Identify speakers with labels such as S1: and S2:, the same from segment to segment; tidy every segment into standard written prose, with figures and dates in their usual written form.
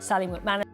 S1: Sally McManus.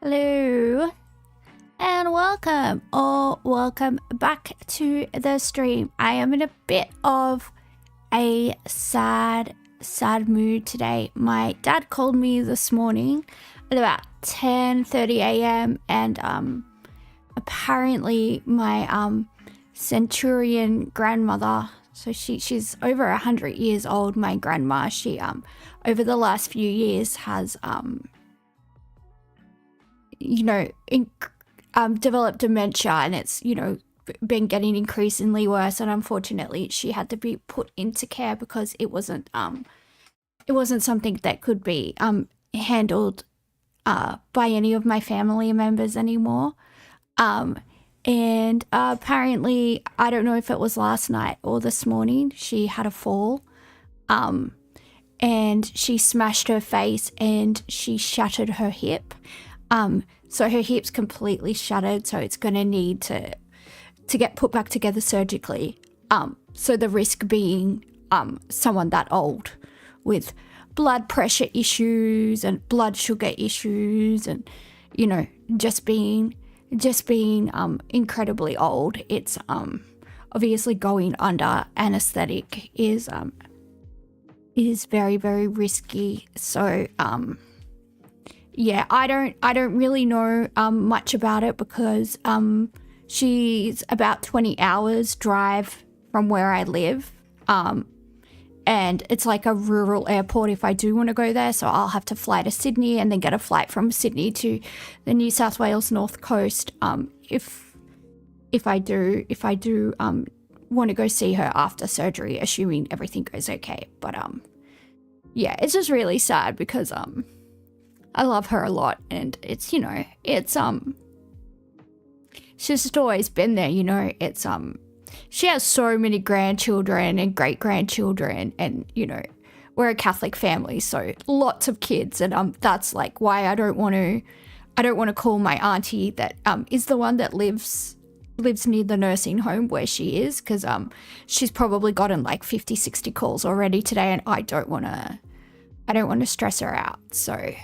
S2: Hello and welcome back to the stream. I am in a bit of a sad mood today. My dad called me this morning at about 10:30 a.m. and apparently my centurion grandmother, so she's over 100 years old, my grandma, she over the last few years has developed dementia, and it's, been getting increasingly worse, and unfortunately she had to be put into care because it wasn't something that could be handled by any of my family members anymore. And apparently, I don't know if it was last night or this morning, she had a fall, and she smashed her face and she shattered her hip. So her hip's completely shattered, so it's going to need to get put back together surgically. So the risk being someone that old with blood pressure issues and blood sugar issues, and just being incredibly old. It's obviously going under anesthetic is very, very risky. So yeah, I don't really know much about it because she's about 20 hours drive from where I live, and it's like a rural airport if I do want to go there, so I'll have to fly to Sydney and then get a flight from Sydney to the New South Wales North Coast if I do want to go see her after surgery, assuming everything goes okay. But yeah, it's just really sad because I love her a lot, and it's she's just always been there, it's she has so many grandchildren and great-grandchildren, and we're a Catholic family, so lots of kids, and that's like why I don't want to call my auntie that is the one that lives near the nursing home where she is, because she's probably gotten like 50-60 calls already today, and I don't want to stress her out. So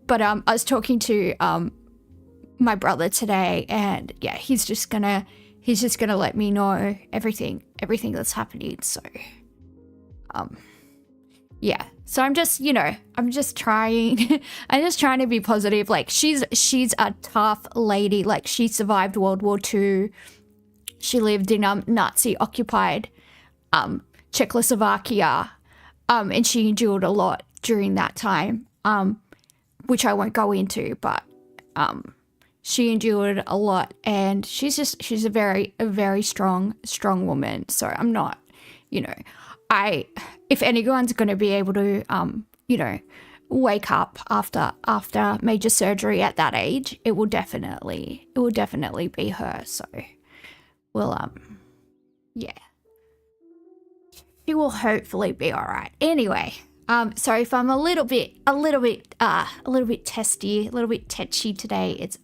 S2: but I was talking to my brother today, and yeah, he's just gonna let me know everything that's happening. So yeah. So I'm just, you know, I'm just trying I'm just trying to be positive. Like she's a tough lady. Like she survived World War II. She lived in Nazi occupied Czechoslovakia. And she endured a lot during that time. Which I won't go into, but she endured a lot, and she's a very strong woman. So I'm not, you know, if anyone's going to be able to you know, wake up after major surgery at that age, it will definitely be her. So we'll yeah, she will hopefully be all right. Anyway, sorry if I'm a little bit testy, a little bit tetchy today. It's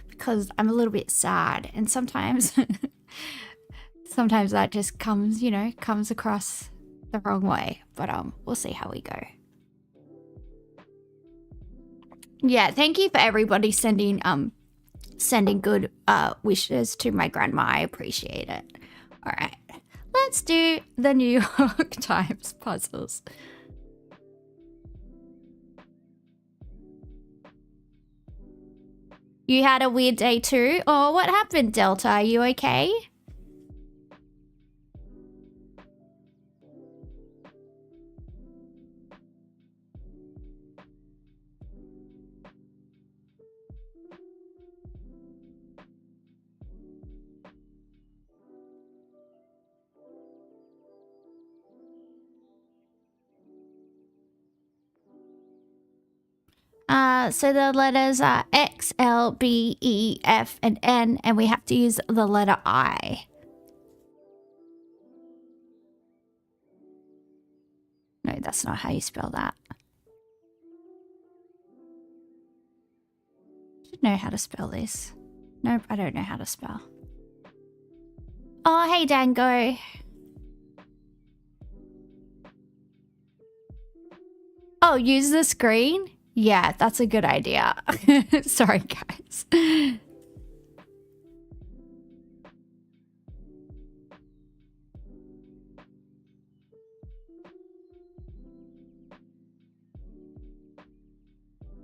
S2: because I'm a little bit sad, and sometimes sometimes that just comes, you know, comes across the wrong way. But we'll see how we go. Yeah, thank you for everybody sending good wishes to my grandma. I appreciate it. All right, let's do the New York Times puzzles. You had a weird day too? Oh, what happened, Delta? Are you okay? So the letters are X, L, B, E, F, and N, and we have to use the letter I. No, that's not how you spell that. I should know how to spell this. Nope, I don't know how to spell. Oh, hey, Dango. Oh, use the screen? Yeah, that's a good idea. Sorry, guys.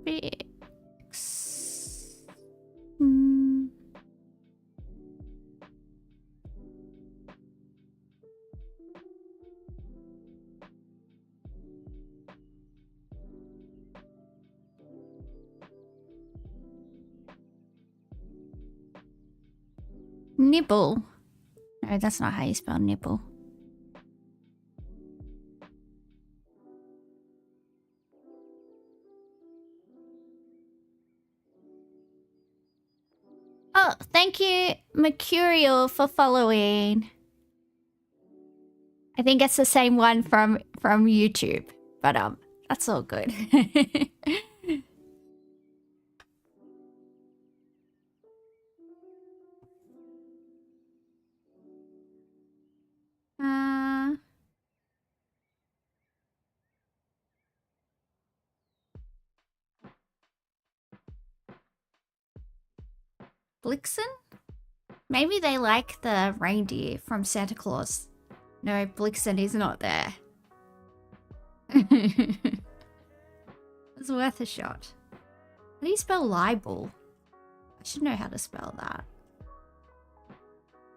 S2: Fix. Nibble. No, that's not how you spell nibble. Oh, thank you, Mercurial, for following. I think it's the same one from YouTube, but that's all good. Blixen? Maybe they like the reindeer from Santa Claus. No, Blixen is not there. It's worth a shot. How do you spell libel? I should know how to spell that.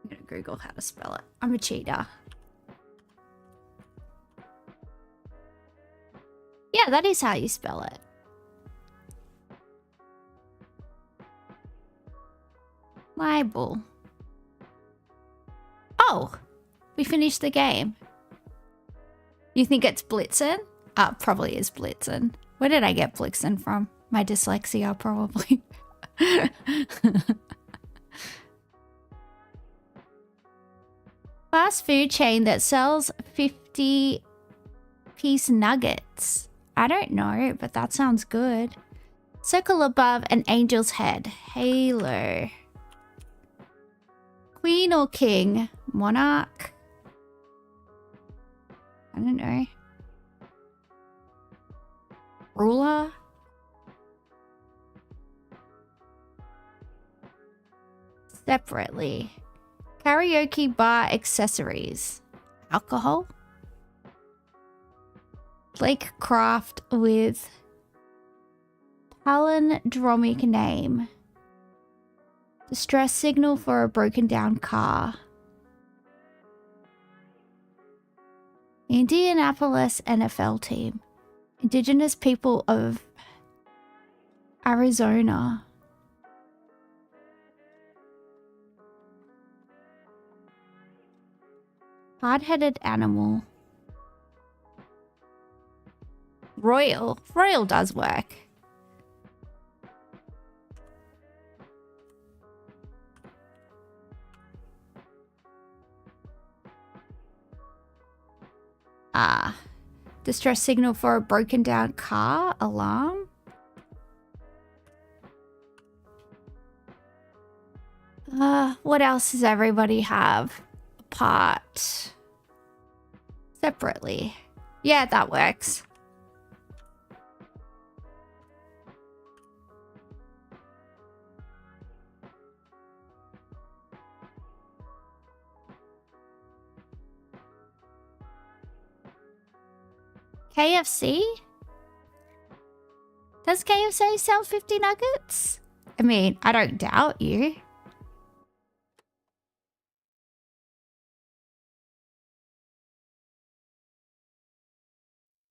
S2: I'm gonna Google how to spell it. I'm a cheater. Yeah, that is how you spell it. Libel. Oh, we finished the game. You think it's Blitzen? Probably is Blitzen. Where did I get Blixen from? My dyslexia, probably. Fast food chain that sells 50-piece nuggets. I don't know, but that sounds good. Circle above an angel's head. Halo. Queen or king? Monarch? I don't know. Ruler? Separately. Karaoke bar accessories. Alcohol? Lake craft with palindromic name. Distress signal for a broken down car. Indianapolis NFL team. Indigenous people of Arizona. Hard-headed animal. Royal. Royal does work. Distress signal for a broken down car. Alarm. What else does everybody have? Apart. Separately. Yeah, that works. KFC? Does KFC sell 50 nuggets? I mean, I don't doubt you.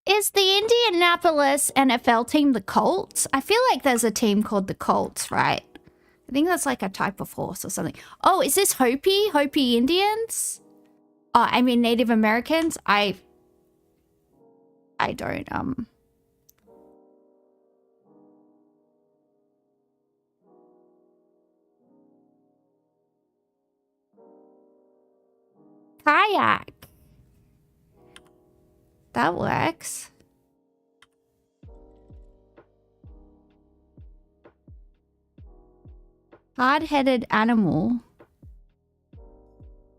S2: Is the Indianapolis NFL team the Colts? I feel like there's a team called the Colts, right? I think that's like a type of horse or something. Oh, is this Hopi? Hopi Indians? Oh, I mean Native Americans? I don't, Kayak. That works. Hard-headed animal.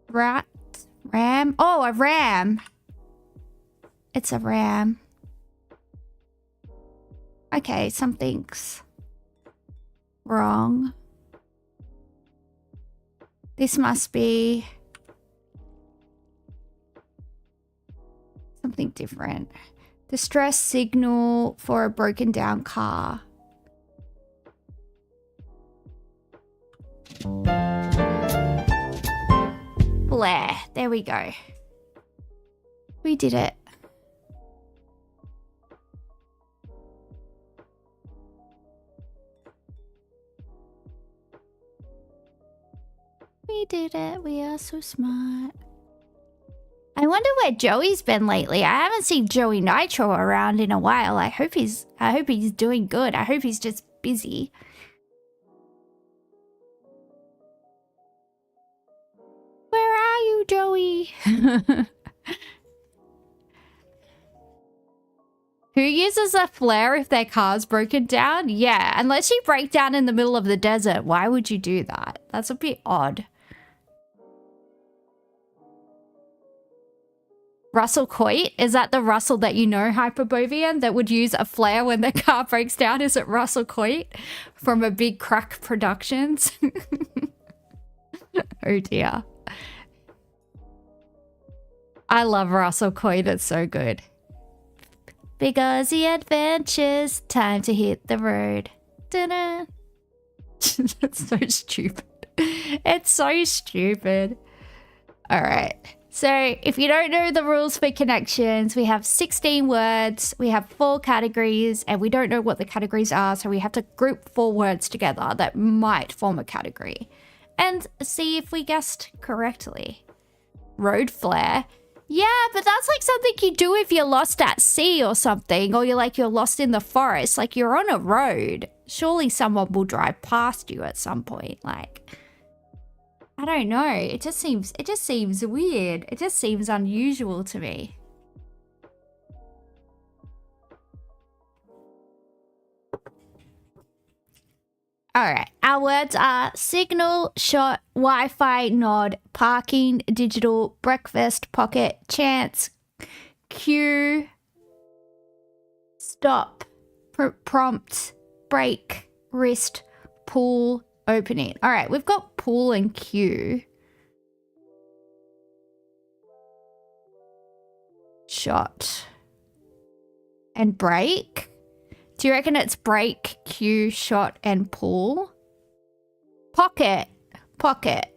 S2: Rat. Ram. Oh, a ram. It's a ram. Okay, something's wrong. This must be something different. Distress signal for a broken down car. Blair. There we go. We did it. We did it. We are so smart. I wonder where Joey's been lately. I haven't seen Joey Nitro around in a while. I hope he's doing good. I hope he's just busy. Where are you, Joey? Who uses a flare if their car's broken down? Yeah, unless you break down in the middle of the desert. Why would you do that? That's a bit odd. Russell Coit? Is that the Russell that you know, Hyperbovian, that would use a flare when their car breaks down? Is it Russell Coit from a Big Crack Productions? Oh dear. I love Russell Coit, it's so good. Big Aussie adventures, time to hit the road. Ta-da. That's so stupid. It's so stupid. All right. So if you don't know the rules for connections, we have 16 words, we have 4 categories, and we don't know what the categories are, so we have to group 4 words together that might form a category and see if we guessed correctly. Road flare. Yeah, but that's like something you do if you're lost at sea or something, or you're lost in the forest, like you're on a road. Surely someone will drive past you at some point, like... I don't know. It just seems weird. It just seems unusual to me. All right. Our words are signal, shot, Wi-Fi, nod, parking, digital, breakfast, pocket, chance, cue, stop, prompt, break, wrist, pull, opening. All right, we've got pool and queue. Shot. and break? Do you reckon it's break, cue, shot, and pull? Pocket. Pocket.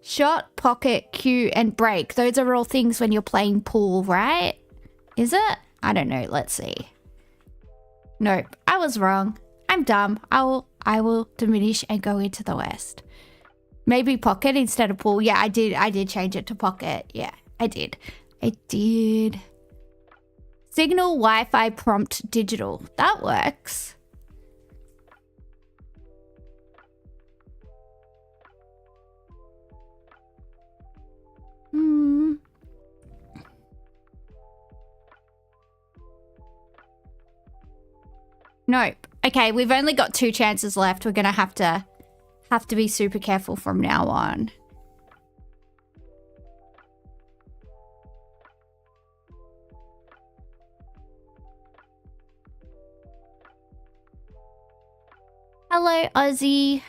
S2: Shot, pocket, cue, and break. Those are all things when you're playing pool, right? Is it? I don't know. Let's see. Nope. I was wrong. I'm dumb. I will diminish and go into the west. Maybe pocket instead of pool. Yeah, I did change it to pocket. Yeah, I did. Signal, Wi-Fi, prompt, digital. That works. Nope. Okay, we've only got 2 chances left. We're gonna have to be super careful from now on. Hello, Ozzy.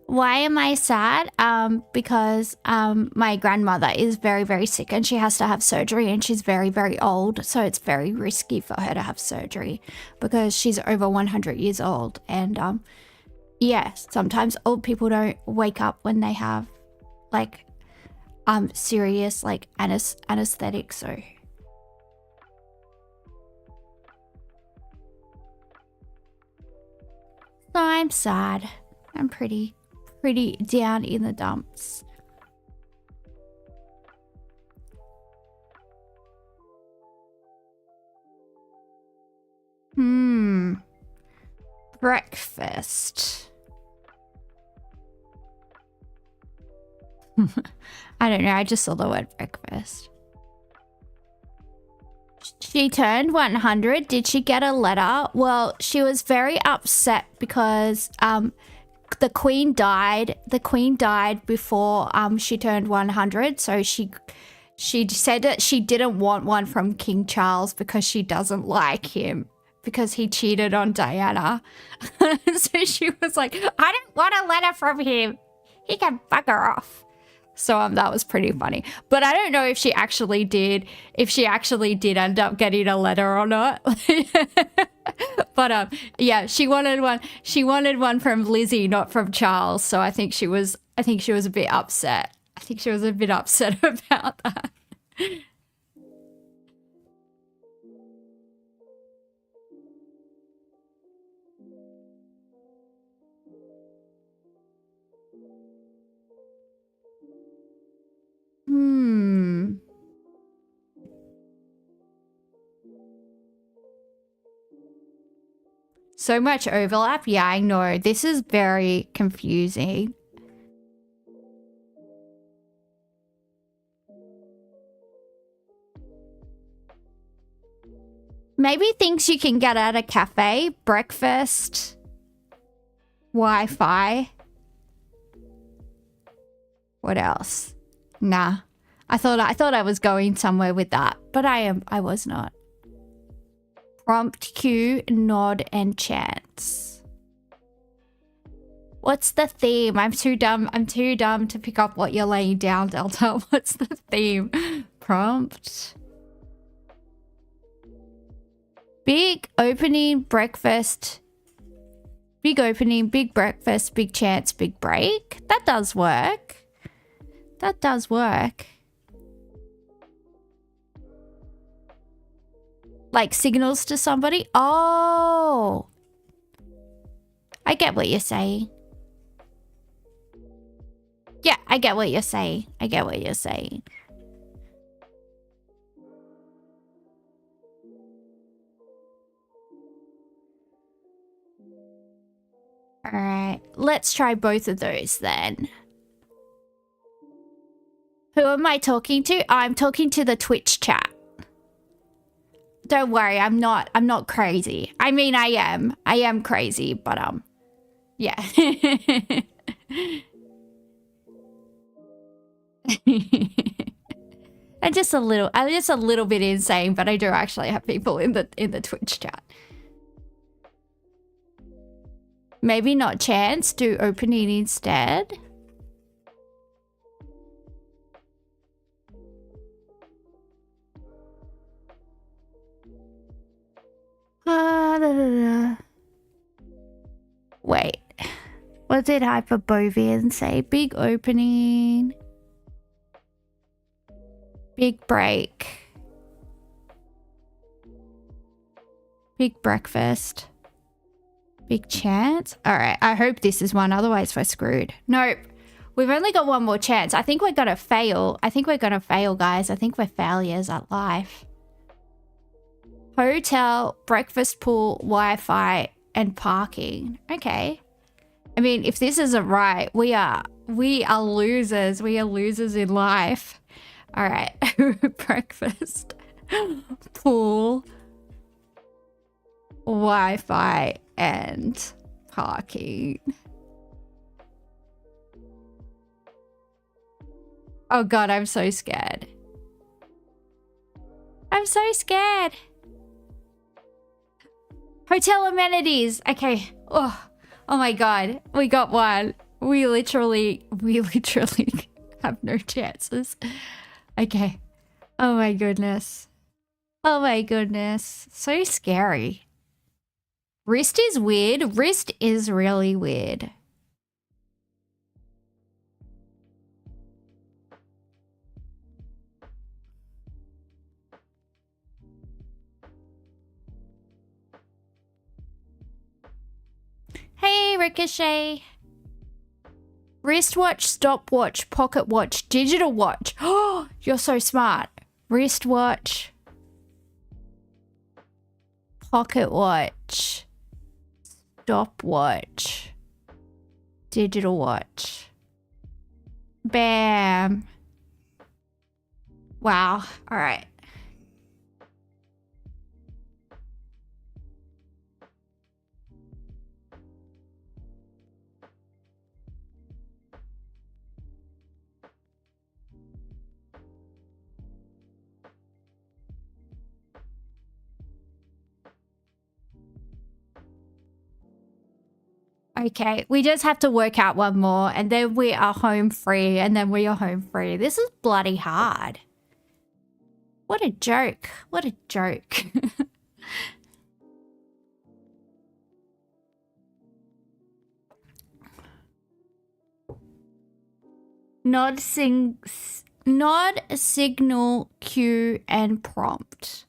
S2: Why am I sad? Because my grandmother is very, very sick and she has to have surgery and she's very, very old. So it's very risky for her to have surgery because she's over 100 years old. And yeah, sometimes old people don't wake up when they have like serious like anesthetic. So I'm sad. I'm pretty down in the dumps. Breakfast. I don't know, I just saw the word breakfast. She turned 100. Did she get a letter? Well, she was very upset because the queen died. The queen died before she turned 100. So she said that she didn't want one from King Charles because she doesn't like him because he cheated on Diana. So she was like, I don't want a letter from him. He can bugger off. So that was pretty funny. But I don't know if she actually did end up getting a letter or not. But yeah, she wanted one from Lizzie, not from Charles. So I think she was a bit upset. I think she was a bit upset about that. So much overlap. Yeah, I know. This is very confusing. Maybe things you can get at a cafe. Breakfast. Wi-Fi. What else? Nah. I thought I was going somewhere with that, but I was not. Prompt, cue, nod, and chance. What's the theme? I'm too dumb to pick up what you're laying down, Delta. What's the theme? Prompt. Big opening, breakfast. Big opening, big breakfast, big chance, big break. That does work. That does work. Like signals to somebody? Oh. I get what you're saying. Yeah, I get what you're saying. I get what you're saying. All right, let's try both of those then. Who am I talking to? I'm talking to the Twitch chat. Don't worry, I'm not crazy. I mean, I am crazy, but yeah. I'm just a little bit insane, but I do actually have people in the Twitch chat. Maybe not chance, do opening instead. Wait. What did Hyperbovian say? Big opening. Big break. Big breakfast. Big chance. Alright, I hope this is one, otherwise we're screwed. Nope. We've only got one more chance. I think we're gonna fail. I think we're gonna fail, guys. I think we're failures at life. Hotel, breakfast pool, Wi-Fi, and parking. Okay. I mean, if this isn't right, we are losers. We are losers in life. All right. Breakfast, pool, Wi-Fi, and parking. Oh God, I'm so scared. I'm so scared. Hotel amenities. Okay. Oh my God. We got one. We literally have no chances. Okay. Oh my goodness. Oh my goodness. So scary. Wrist is weird. Wrist is really weird. Hey, Ricochet. Wristwatch, stopwatch, pocket watch, digital watch. Oh, you're so smart. Wristwatch, pocket watch, stopwatch, digital watch. Bam. Wow. All right. Okay, we just have to work out one more and then we are home free and then we are home free. This is bloody hard. What a joke. What a joke. Nod, signal, cue, and prompt.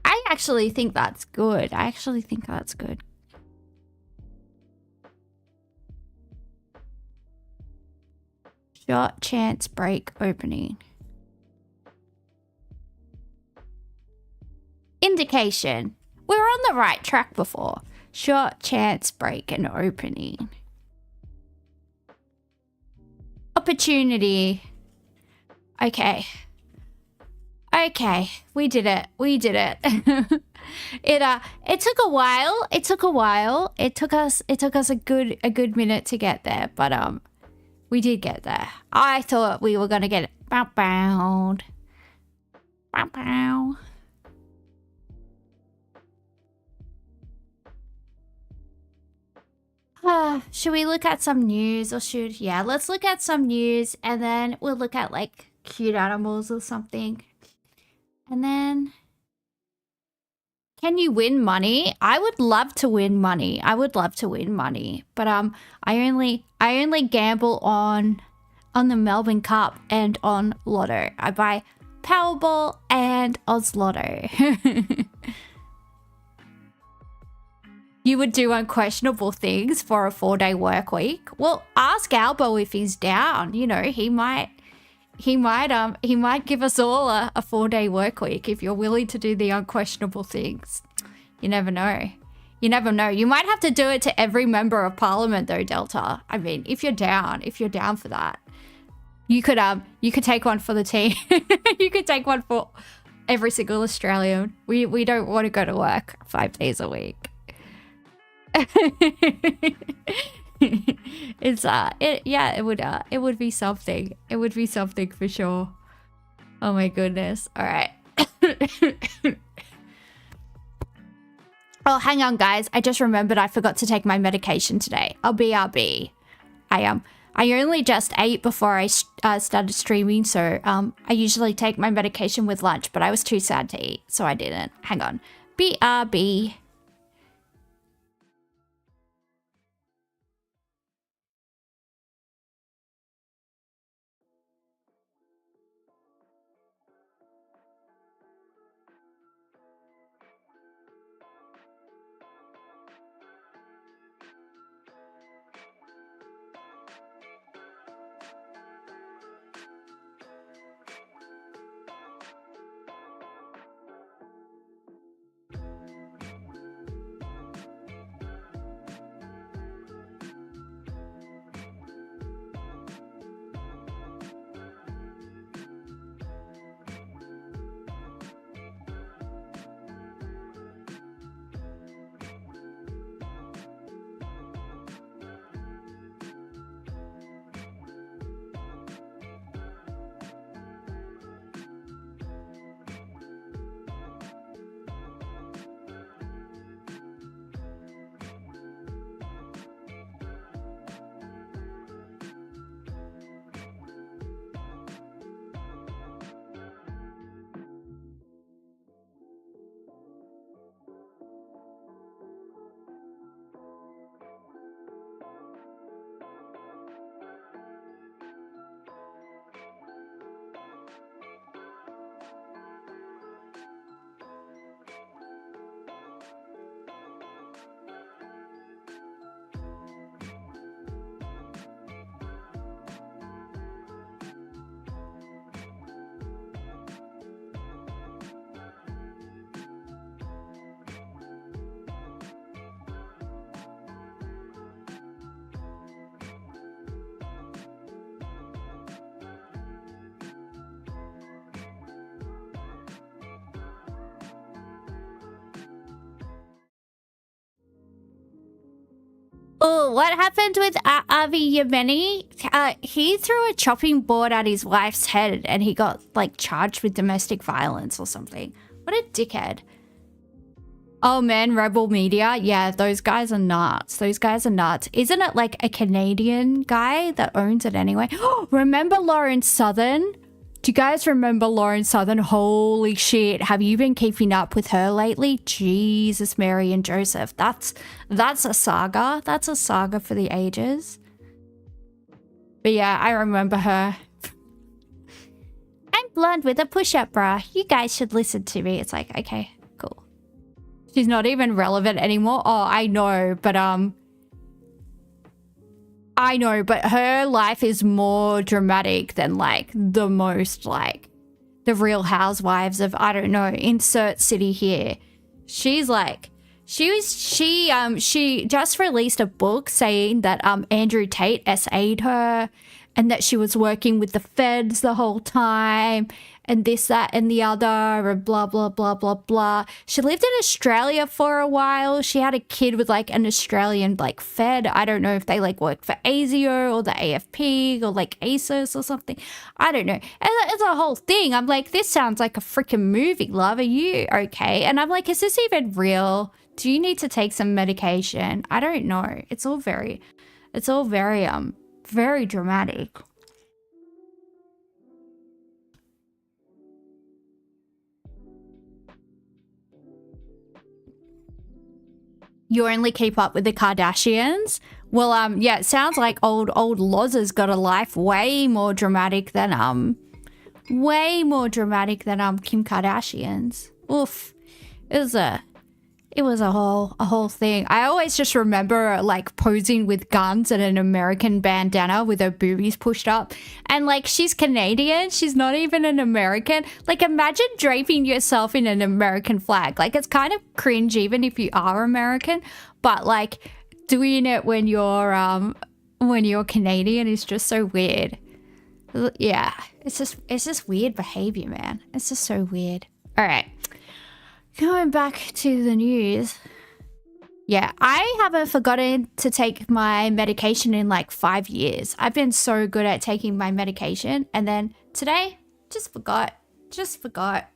S2: I actually think that's good. I actually think that's good. Shot, chance, break, opening. Indication. We were on the right track before. Shot, chance, break, and opening. Opportunity. Okay. Okay, we did it. We did it. It took a while. It took a while. It took us a good minute to get there, but we did get there. I thought we were gonna get it. Bow bow. Bow bow. Should we look at some news or yeah, let's look at some news and then we'll look at like cute animals or something. And then, can you win money? I would love to win money. I would love to win money, but I only gamble on the Melbourne Cup and on Lotto. I buy Powerball and Oz Lotto. You would do unquestionable things for a 4-day work week. Well, ask Albo if he's down. You know, he might give us all a 4-day work week if you're willing to do the unquestionable things. You never know. You never know. You might have to do it to every member of parliament though, Delta. I mean, if you're down for that, you could take one for the team. You could take one for every single Australian. We don't want to go to work 5 days a week. It's yeah, it would be something. It would be something for sure. Oh my goodness. All right. Oh, hang on, guys. I just remembered I forgot to take my medication today. BRB. I only just ate before I started streaming, so I usually take my medication with lunch, but I was too sad to eat, so I didn't. Hang on. BRB. Oh, what happened with Avi Yemeni? He threw a chopping board at his wife's head and he got, like, charged with domestic violence or something. What a dickhead. Oh, man, Rebel Media. Yeah, those guys are nuts. Those guys are nuts. Isn't it, like, a Canadian guy that owns it anyway? Remember Lauren Southern? Do you guys remember Lauren Southern? Holy shit. Have you been keeping up with her lately? Jesus, Mary and Joseph. That's a saga. That's a saga for the ages. But yeah, I remember her. I'm blonde with a push-up bra. You guys should listen to me. It's like, okay, cool. She's not even relevant anymore. Oh, I know, but her life is more dramatic than, like, the most, like, the Real Housewives of, I don't know, insert city here. She's like, she just released a book saying that Andrew Tate SA'd her and that she was working with the feds the whole time and this, that, and the other, and blah, blah, blah, blah, blah. She lived in Australia for a while. She had a kid with, like, an Australian, like, fed. I don't know if they, like, worked for ASIO or the AFP or, like, ASOS or something. I don't know. And it's a whole thing. I'm like, this sounds like a freaking movie, love. Are you okay? And I'm like, is this even real? Do you need to take some medication? I don't know. It's all very very dramatic. You only keep up with the Kardashians? Well, yeah, it sounds like old Loz's got a life way more dramatic than Kim Kardashian's. Oof. It was a whole thing. I always just remember, like, posing with guns and an American bandana with her boobies pushed up. And, like, she's Canadian. She's not even an American. Like, imagine draping yourself in an American flag. Like, it's kind of cringe even if you are American. But, like, doing it when you're Canadian is just so weird. Yeah, it's just weird behavior, man. It's just so weird. All right. Going back to the news. Yeah, I haven't forgotten to take my medication in like 5 years. I've been so good at taking my medication, and then today, just forgot. Just forgot.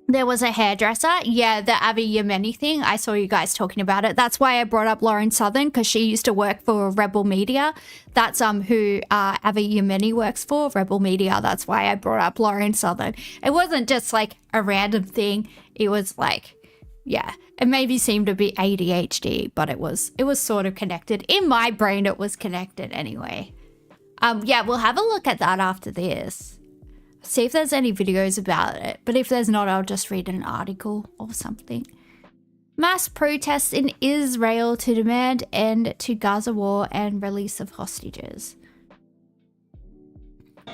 S2: There was a hairdresser. Yeah, the Avi Yemeni thing. I saw you guys talking about it. That's why I brought up Lauren Southern, because she used to work for Rebel Media. That's who Avi Yemeni works for, Rebel Media. That's why I brought up Lauren Southern. It wasn't just like a random thing. It was like, yeah, it maybe seemed to be ADHD, but it was sort of connected. In my brain, it was connected anyway. Yeah, we'll have a look at that after this. See if there's any videos about it. But if there's not, I'll just read an article or something. Mass protests in Israel to demand end to Gaza war and release of hostages.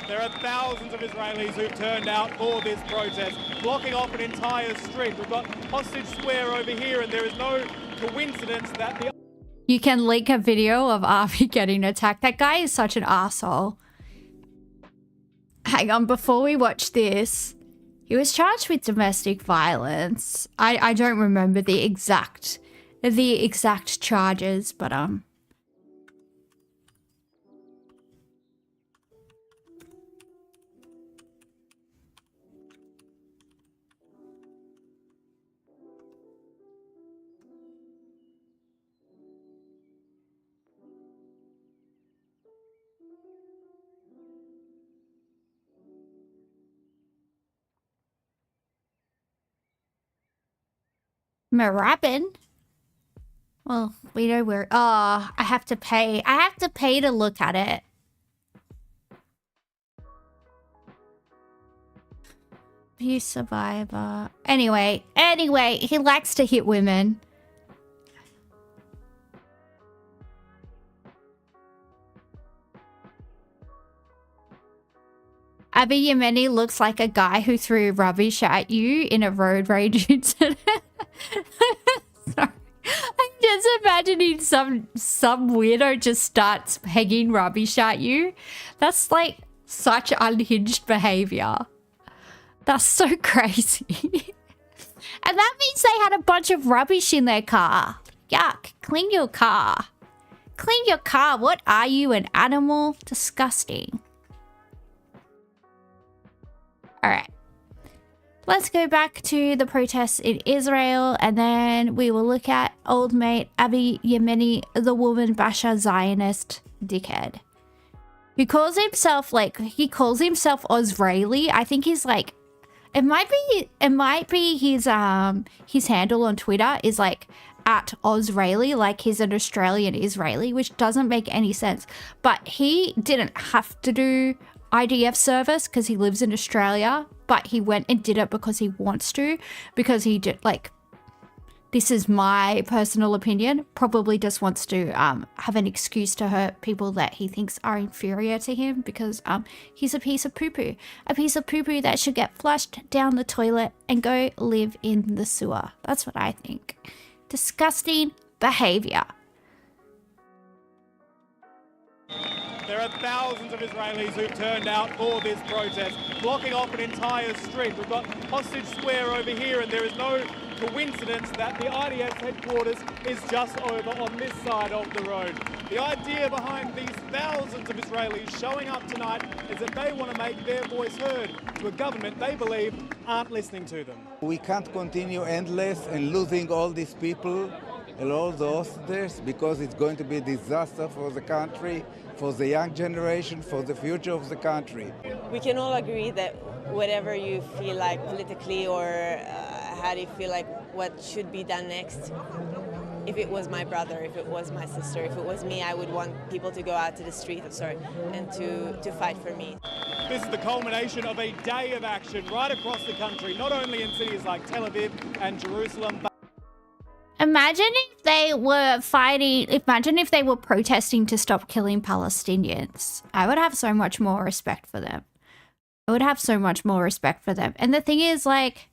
S1: There are thousands of Israelis who've turned out for this protest, blocking off an entire street. We've got Hostage Square over here, and there is no coincidence that the...
S2: You can link a video of Avi getting attacked. That guy is such an asshole. Hang on, before we watch this, he was charged with domestic violence. I don't remember the exact charges, but Marabin? Well, we know where... Oh, I have to pay. I have to pay to look at it. Abuse survivor. Anyway, he likes to hit women. Avi Yemeni looks like a guy who threw rubbish at you in a road rage incident. Sorry. I'm just imagining some weirdo just starts pegging rubbish at you. That's like such unhinged behavior. That's so crazy. And that means they had a bunch of rubbish in their car. Yuck. Clean your car. Clean your car. What are you, an animal? Disgusting. All right. Let's go back to the protests in Israel, and then we will look at old mate Avi Yemeni, the woman basher Zionist dickhead, who calls himself Ozraeli. I think he's like, it might be his handle on Twitter is like at Ozraeli, like he's an Australian Israeli, which doesn't make any sense. But he didn't have to do IDF service because he lives in Australia, but he went and did it because he wants to, because he did, like, this is my personal opinion, probably just wants to have an excuse to hurt people that he thinks are inferior to him, because he's a piece of poo-poo. A piece of poo-poo that should get flushed down the toilet and go live in the sewer. That's what I think. Disgusting behavior.
S1: There are thousands of Israelis who've turned out for this protest, blocking off an entire street. We've got Hostage Square over here, and there is no coincidence that the IDF headquarters is just over on this side of the road. The idea behind these thousands of Israelis showing up tonight is that they want to make their voice heard to a government they believe aren't listening to them.
S3: We can't continue endless and losing all these people and all the hostages, because it's going to be a disaster for the country, for the young generation, for the future of the country.
S4: We can all agree that whatever you feel like politically, or how do you feel like what should be done next, if it was my brother, if it was my sister, if it was me, I would want people to go out to the street, and to fight for me.
S1: This is the culmination of a day of action right across the country, not only in cities like Tel Aviv and Jerusalem, but
S2: Imagine if they were fighting, imagine if they were protesting to stop killing Palestinians. I would have so much more respect for them. I would have so much more respect for them. And the thing is, like,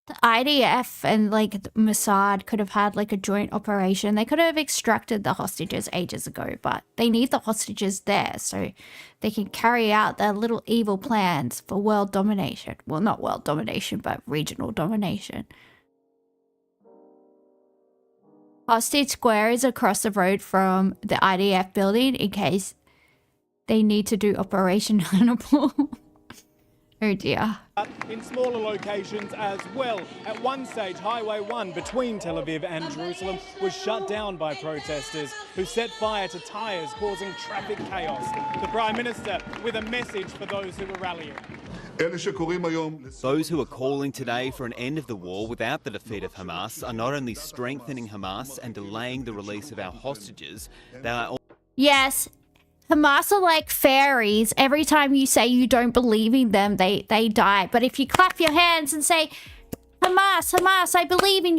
S2: the IDF and like Mossad could have had like a joint operation. They could have extracted the hostages ages ago, but they need the hostages there so they can carry out their little evil plans for world domination. Well, not world domination, but regional domination. Hostage Square is across the road from the IDF building in case they need to do Operation Hannibal. Oh dear.
S1: In smaller locations as well. At one stage, Highway 1 between Tel Aviv and Jerusalem was shut down by protesters who set fire to tyres, causing traffic chaos. The Prime Minister with a message for those who were rallying.
S5: Those who are calling today for an end of the war without the defeat of Hamas are not only strengthening Hamas and delaying the release of our hostages, they are...
S2: Yes. Hamas are like fairies. Every time you say you don't believe in them, they die. But if you clap your hands and say, Hamas, Hamas, I believe in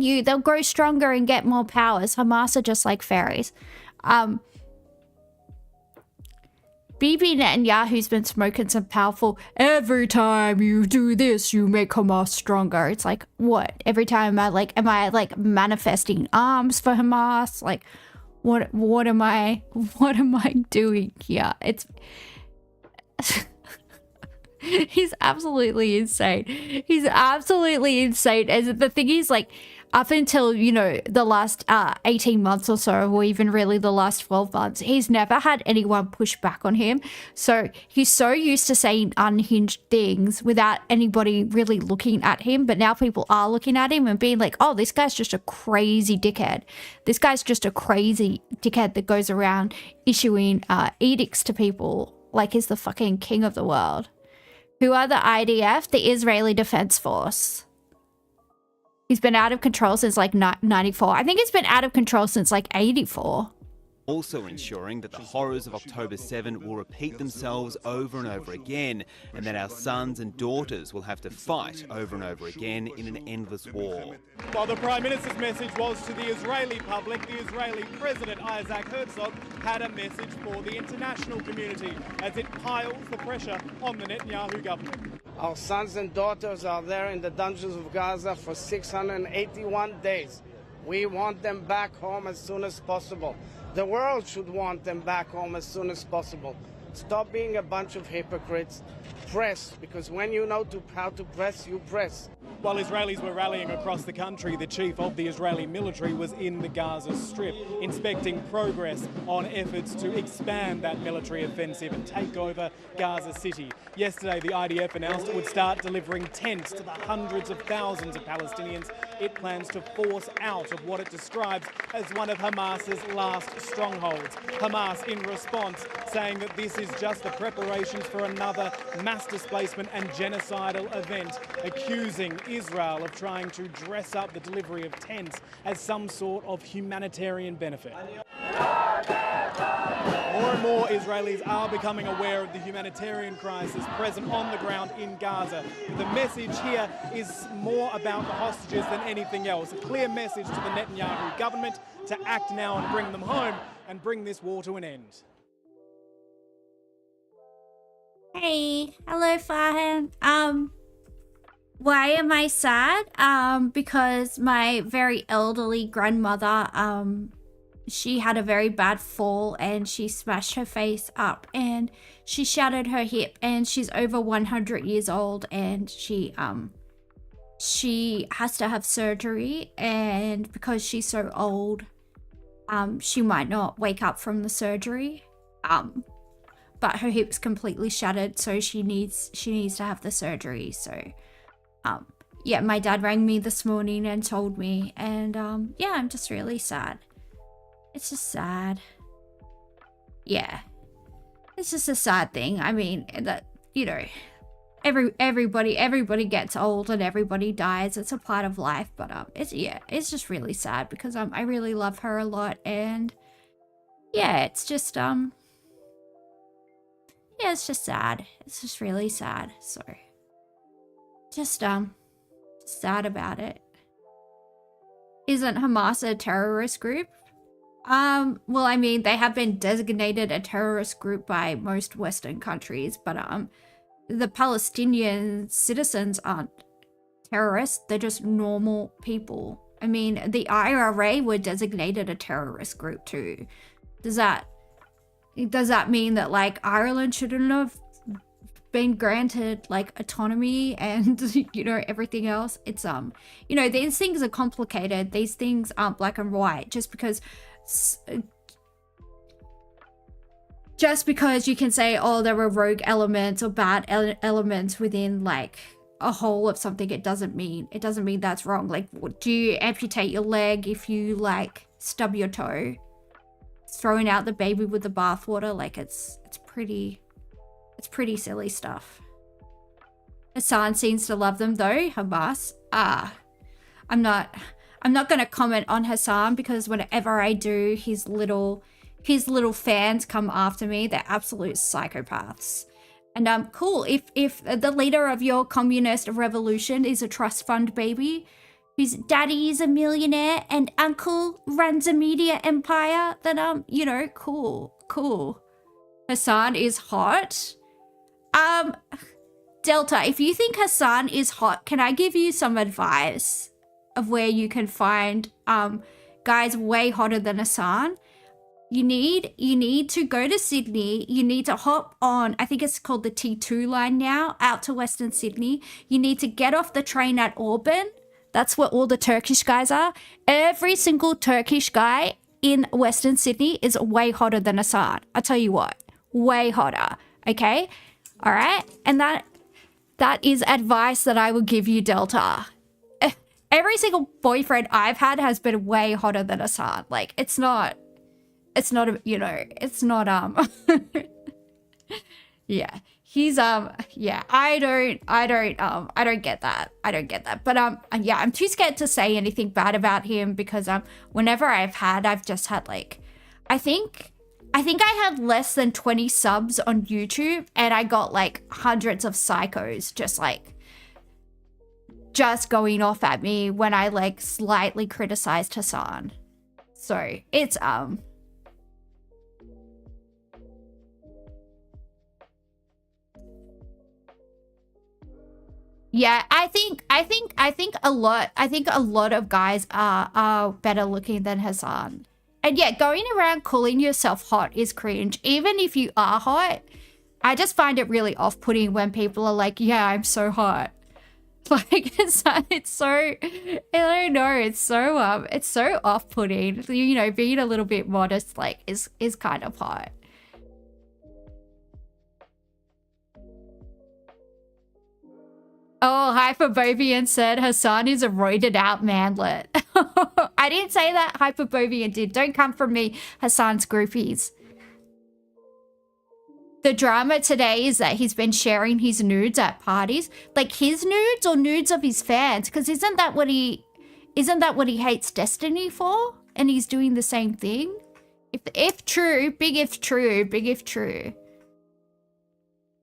S2: you, they'll grow stronger and get more powers. Hamas are just like fairies. Bibi Netanyahu's been smoking some powerful, every time you do this, you make Hamas stronger. It's like, what? Every time am I like manifesting arms for Hamas? Like, what am I doing here? It's he's absolutely insane. He's absolutely insane. And the thing is, like, up until, you know, the last 18 months or so, or even really the last 12 months, he's never had anyone push back on him. So he's so used to saying unhinged things without anybody really looking at him. But now people are looking at him and being like, oh, this guy's just a crazy dickhead. This guy's just a crazy dickhead that goes around issuing edicts to people like he's the fucking king of the world. Who are the IDF? The Israeli Defense Force. He's been out of control since like 94. I think he's been out of control since like 84.
S5: Also ensuring that the horrors of October 7 will repeat themselves over and over again, and that our sons and daughters will have to fight over and over again in an endless war.
S1: While the Prime Minister's message was to the Israeli public, the Israeli President Isaac Herzog had a message for the international community as it piles the pressure on the Netanyahu government.
S6: Our sons and daughters are there in the dungeons of Gaza for 681 days. We want them back home as soon as possible. The world should want them back home as soon as possible. Stop being a bunch of hypocrites. Press, because when you know how to press, you press.
S1: While Israelis were rallying across the country, the chief of the Israeli military was in the Gaza Strip, inspecting progress on efforts to expand that military offensive and take over Gaza City. Yesterday, the IDF announced it would start delivering tents to the hundreds of thousands of Palestinians it plans to force out of what it describes as one of Hamas's last strongholds. Hamas, in response, saying that this is just the preparations for another mass displacement and genocidal event, accusing Israel of trying to dress up the delivery of tents as some sort of humanitarian benefit. More and more Israelis are becoming aware of the humanitarian crisis present on the ground in Gaza. The message here is more about the hostages than anything else. A clear message to the Netanyahu government to act now and bring them home and bring this war to an end.
S2: Hey, hello Farhan. Why am I sad? Because my very elderly grandmother, she had a very bad fall and she smashed her face up and she shattered her hip, and she's over 100 years old, and she has to have surgery, and because she's so old, she might not wake up from the surgery. But her hip's completely shattered, so she needs to have the surgery. So yeah, my dad rang me this morning and told me, and yeah, I'm just really sad. It's just sad. Yeah, it's just a sad thing. I mean, that, you know, everybody gets old and everybody dies. It's a part of life. But it's just really sad because I really love her a lot, and yeah, it's just yeah, it's just sad. It's just really sad. So just sad about it. Isn't Hamas a terrorist group? Well, I mean, they have been designated a terrorist group by most Western countries, but the Palestinian citizens aren't terrorists. They're just normal people. I mean, the IRA were designated a terrorist group too. Does that mean that like Ireland shouldn't have been granted like autonomy and you know everything else? It's you know, these things are complicated. These things aren't black and white. Just because you can say, oh, there were rogue elements or bad elements within like a whole of something, it doesn't mean that's wrong. Like, do you amputate your leg if you like stub your toe? Throwing out the baby with the bathwater, like it's pretty silly stuff. Hassan seems to love them though. Hamas. I'm not gonna comment on Hassan because whenever I do, his little fans come after me. They're absolute psychopaths. And cool, if the leader of your communist revolution is a trust fund baby, whose daddy is a millionaire and uncle runs a media empire, then you know, cool. Hassan is hot. Delta, if you think Hassan is hot, can I give you some advice of where you can find guys way hotter than Hassan? You need to go to Sydney. You need to hop on, I think it's called the T2 line now, out to Western Sydney. You need to get off the train at Auburn. That's where all the Turkish guys are. Every single Turkish guy in Western Sydney is way hotter than Hassan. I tell you what, way hotter. Okay? All right? And that is advice that I will give you, Delta. Every single boyfriend I've had has been way hotter than Hassan. Like, it's not, you know, it's not, yeah, he's, yeah, I don't get that. But, yeah, I'm too scared to say anything bad about him because, whenever I've just had, like, I think I had less than 20 subs on YouTube and I got, like, hundreds of psychos just going off at me when I, like, slightly criticized Hassan. So, it's, yeah, I think a lot of guys are better looking than Hassan. And yeah, going around calling yourself hot is cringe. Even if you are hot, I just find it really off-putting when people are like, yeah, I'm so hot. Like, it's so, I don't know, it's so off-putting. You know, being a little bit modest, like, is kind of hot. Oh, Hyperbovian said Hassan is a roided out manlet. I didn't say that, Hyperbovian did. Don't come from me, Hassan's groupies. The drama today is that he's been sharing his nudes at parties. Like his nudes or nudes of his fans? Because isn't that what he hates Destiny for? And he's doing the same thing? If true, big if true.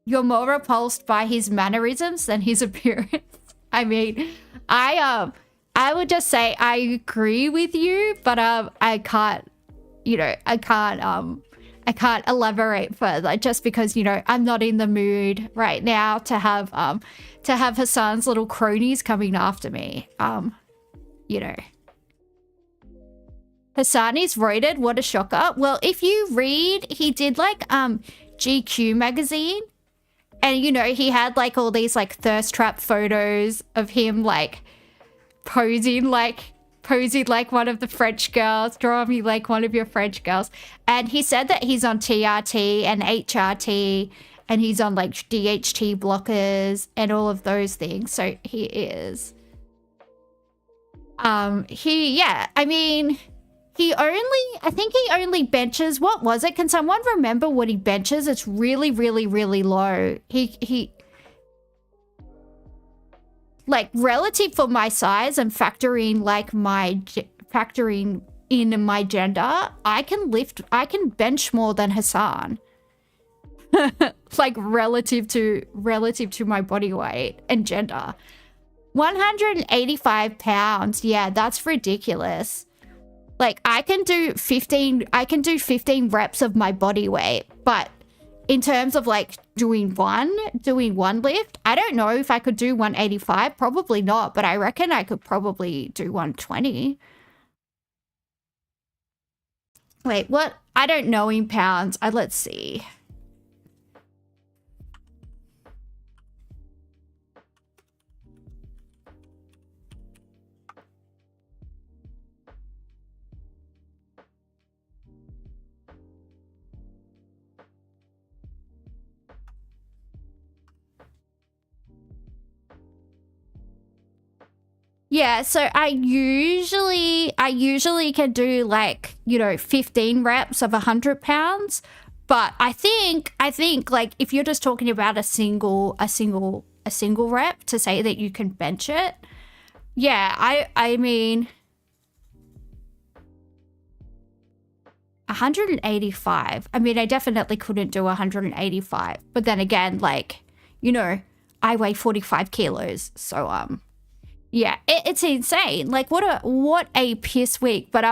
S2: You're more repulsed by his mannerisms than his appearance. I mean, I would just say I agree with you, but I can't elaborate further just because, you know, I'm not in the mood right now to have Hassan's little cronies coming after me. You know. Hassan is roided, what a shocker. Well, if you read, he did like GQ magazine. And, you know, he had, like, all these, like, thirst trap photos of him, like, posing like one of the French girls. Draw me like one of your French girls. And he said that he's on TRT and HRT. And he's on, like, DHT blockers and all of those things. So he is. I think he only benches, what was it? Can someone remember what he benches? It's really, really, really low. He like relative for my size and factoring in my gender, I can bench more than Hassan. Like relative to my body weight and gender. 185 pounds. Yeah, that's ridiculous. Like I can do 15 reps of my body weight, but in terms of like doing one lift, I don't know if I could do 185. Probably not, but I reckon I could probably do 120. Wait, what? I don't know in pounds. Let's see. Yeah, so I usually can do like, you know, 15 reps of 100 pounds. But I think like if you're just talking about a single rep to say that you can bench it. Yeah, I mean 185. I mean, I definitely couldn't do 185. But then again, like, you know, I weigh 45 kilos. So yeah, it's insane. Like what a piss week. But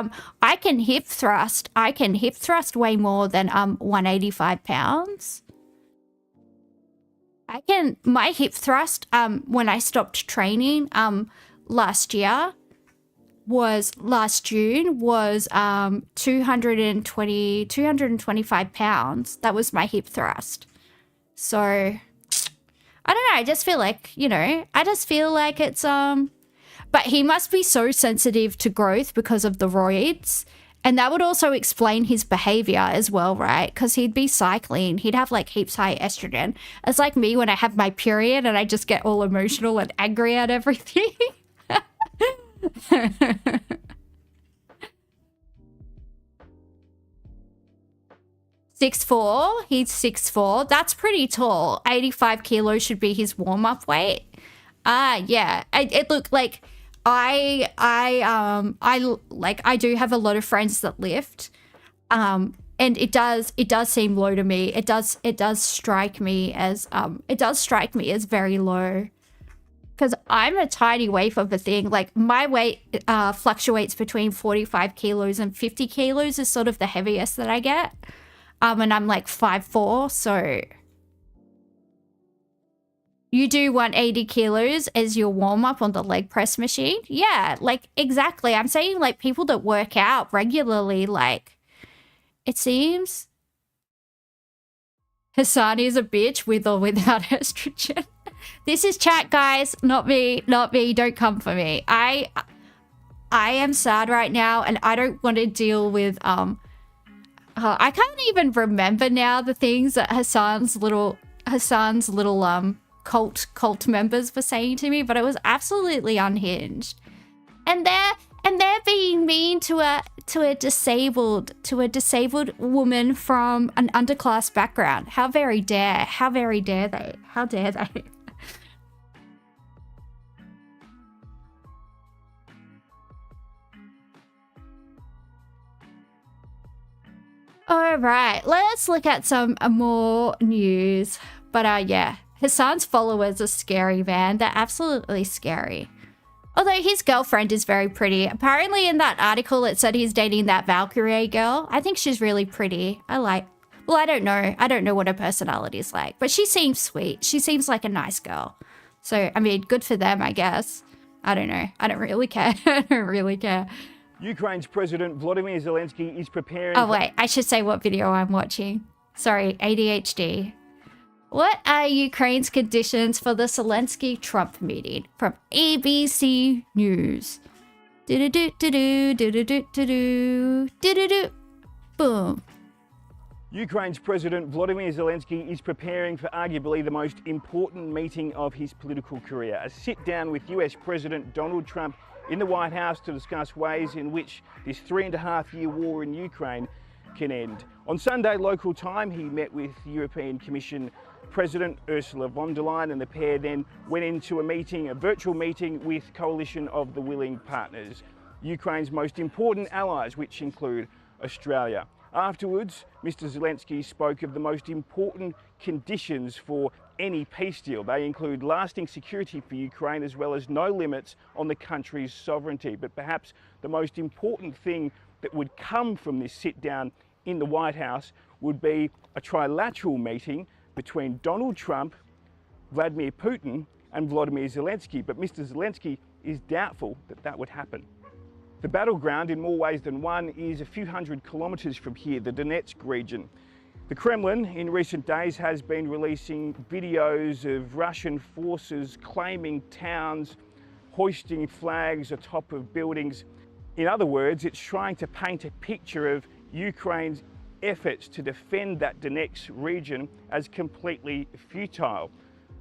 S2: I can hip thrust way more than 185 pounds. My hip thrust when I stopped training last June was 225 pounds. That was my hip thrust. So I don't know, I just feel like, you know, it's but he must be so sensitive to growth because of the roids. And that would also explain his behavior as well, right? Because he'd be cycling. He'd have like heaps high estrogen. It's like me when I have my period and I just get all emotional and angry at everything. 6'4", he's 6'4". That's pretty tall. 85 kilos should be his warm-up weight. Yeah. It looked like I do have a lot of friends that lift. And it does seem low to me. It does strike me as very low. Because I'm a tiny waif of a thing. Like my weight fluctuates between 45 kilos and 50 kilos is sort of the heaviest that I get. And I'm like 5'4", so you do 180 kilos as your warm-up on the leg press machine? Yeah, like exactly. I'm saying like people that work out regularly, like it seems Hassan is a bitch with or without estrogen. This is chat, guys, not me, don't come for me. I am sad right now and I don't want to deal with I can't even remember now the things that Hassan's little cult members were saying to me, but it was absolutely unhinged. And they're being mean to a disabled woman from an underclass background. How very dare they? How dare they? All right, let's look at some more news. But yeah, Hassan's followers are scary, man. They're absolutely scary. Although his girlfriend is very pretty. Apparently in that article it said he's dating that Valkyrie girl. I think she's really pretty. Well, I don't know. I don't know what her personality is like. But she seems sweet. She seems like a nice girl. So, I mean, good for them, I guess. I don't know. I don't really care. I don't really care.
S7: Ukraine's President Volodymyr Zelensky is preparing...
S2: Oh, wait. I should say what video I'm watching. Sorry, ADHD. What are Ukraine's conditions for the Zelensky-Trump meeting? From ABC News. Do-do-do-do-do, do-do-do-do-do, do-do-do. Boom.
S7: Ukraine's President Volodymyr Zelensky is preparing for arguably the most important meeting of his political career. A sit-down with US President Donald Trump in the White House to discuss ways in which this 3.5-year war in Ukraine can end. On Sunday local time, he met with European Commission President Ursula von der Leyen, and the pair then went into a virtual meeting with Coalition of the Willing Partners, Ukraine's most important allies, which include Australia. Afterwards, Mr. Zelensky spoke of the most important conditions for any peace deal. They include lasting security for Ukraine as well as no limits on the country's sovereignty. But perhaps the most important thing that would come from this sit-down in the White House would be a trilateral meeting between Donald Trump, Vladimir Putin and Volodymyr Zelensky, but Mr. Zelensky is doubtful that that would happen. The battleground, in more ways than one, is a few hundred kilometres from here, the Donetsk region. The Kremlin in recent days has been releasing videos of Russian forces claiming towns, hoisting flags atop of buildings. In other words, it's trying to paint a picture of Ukraine's efforts to defend that Donetsk region as completely futile.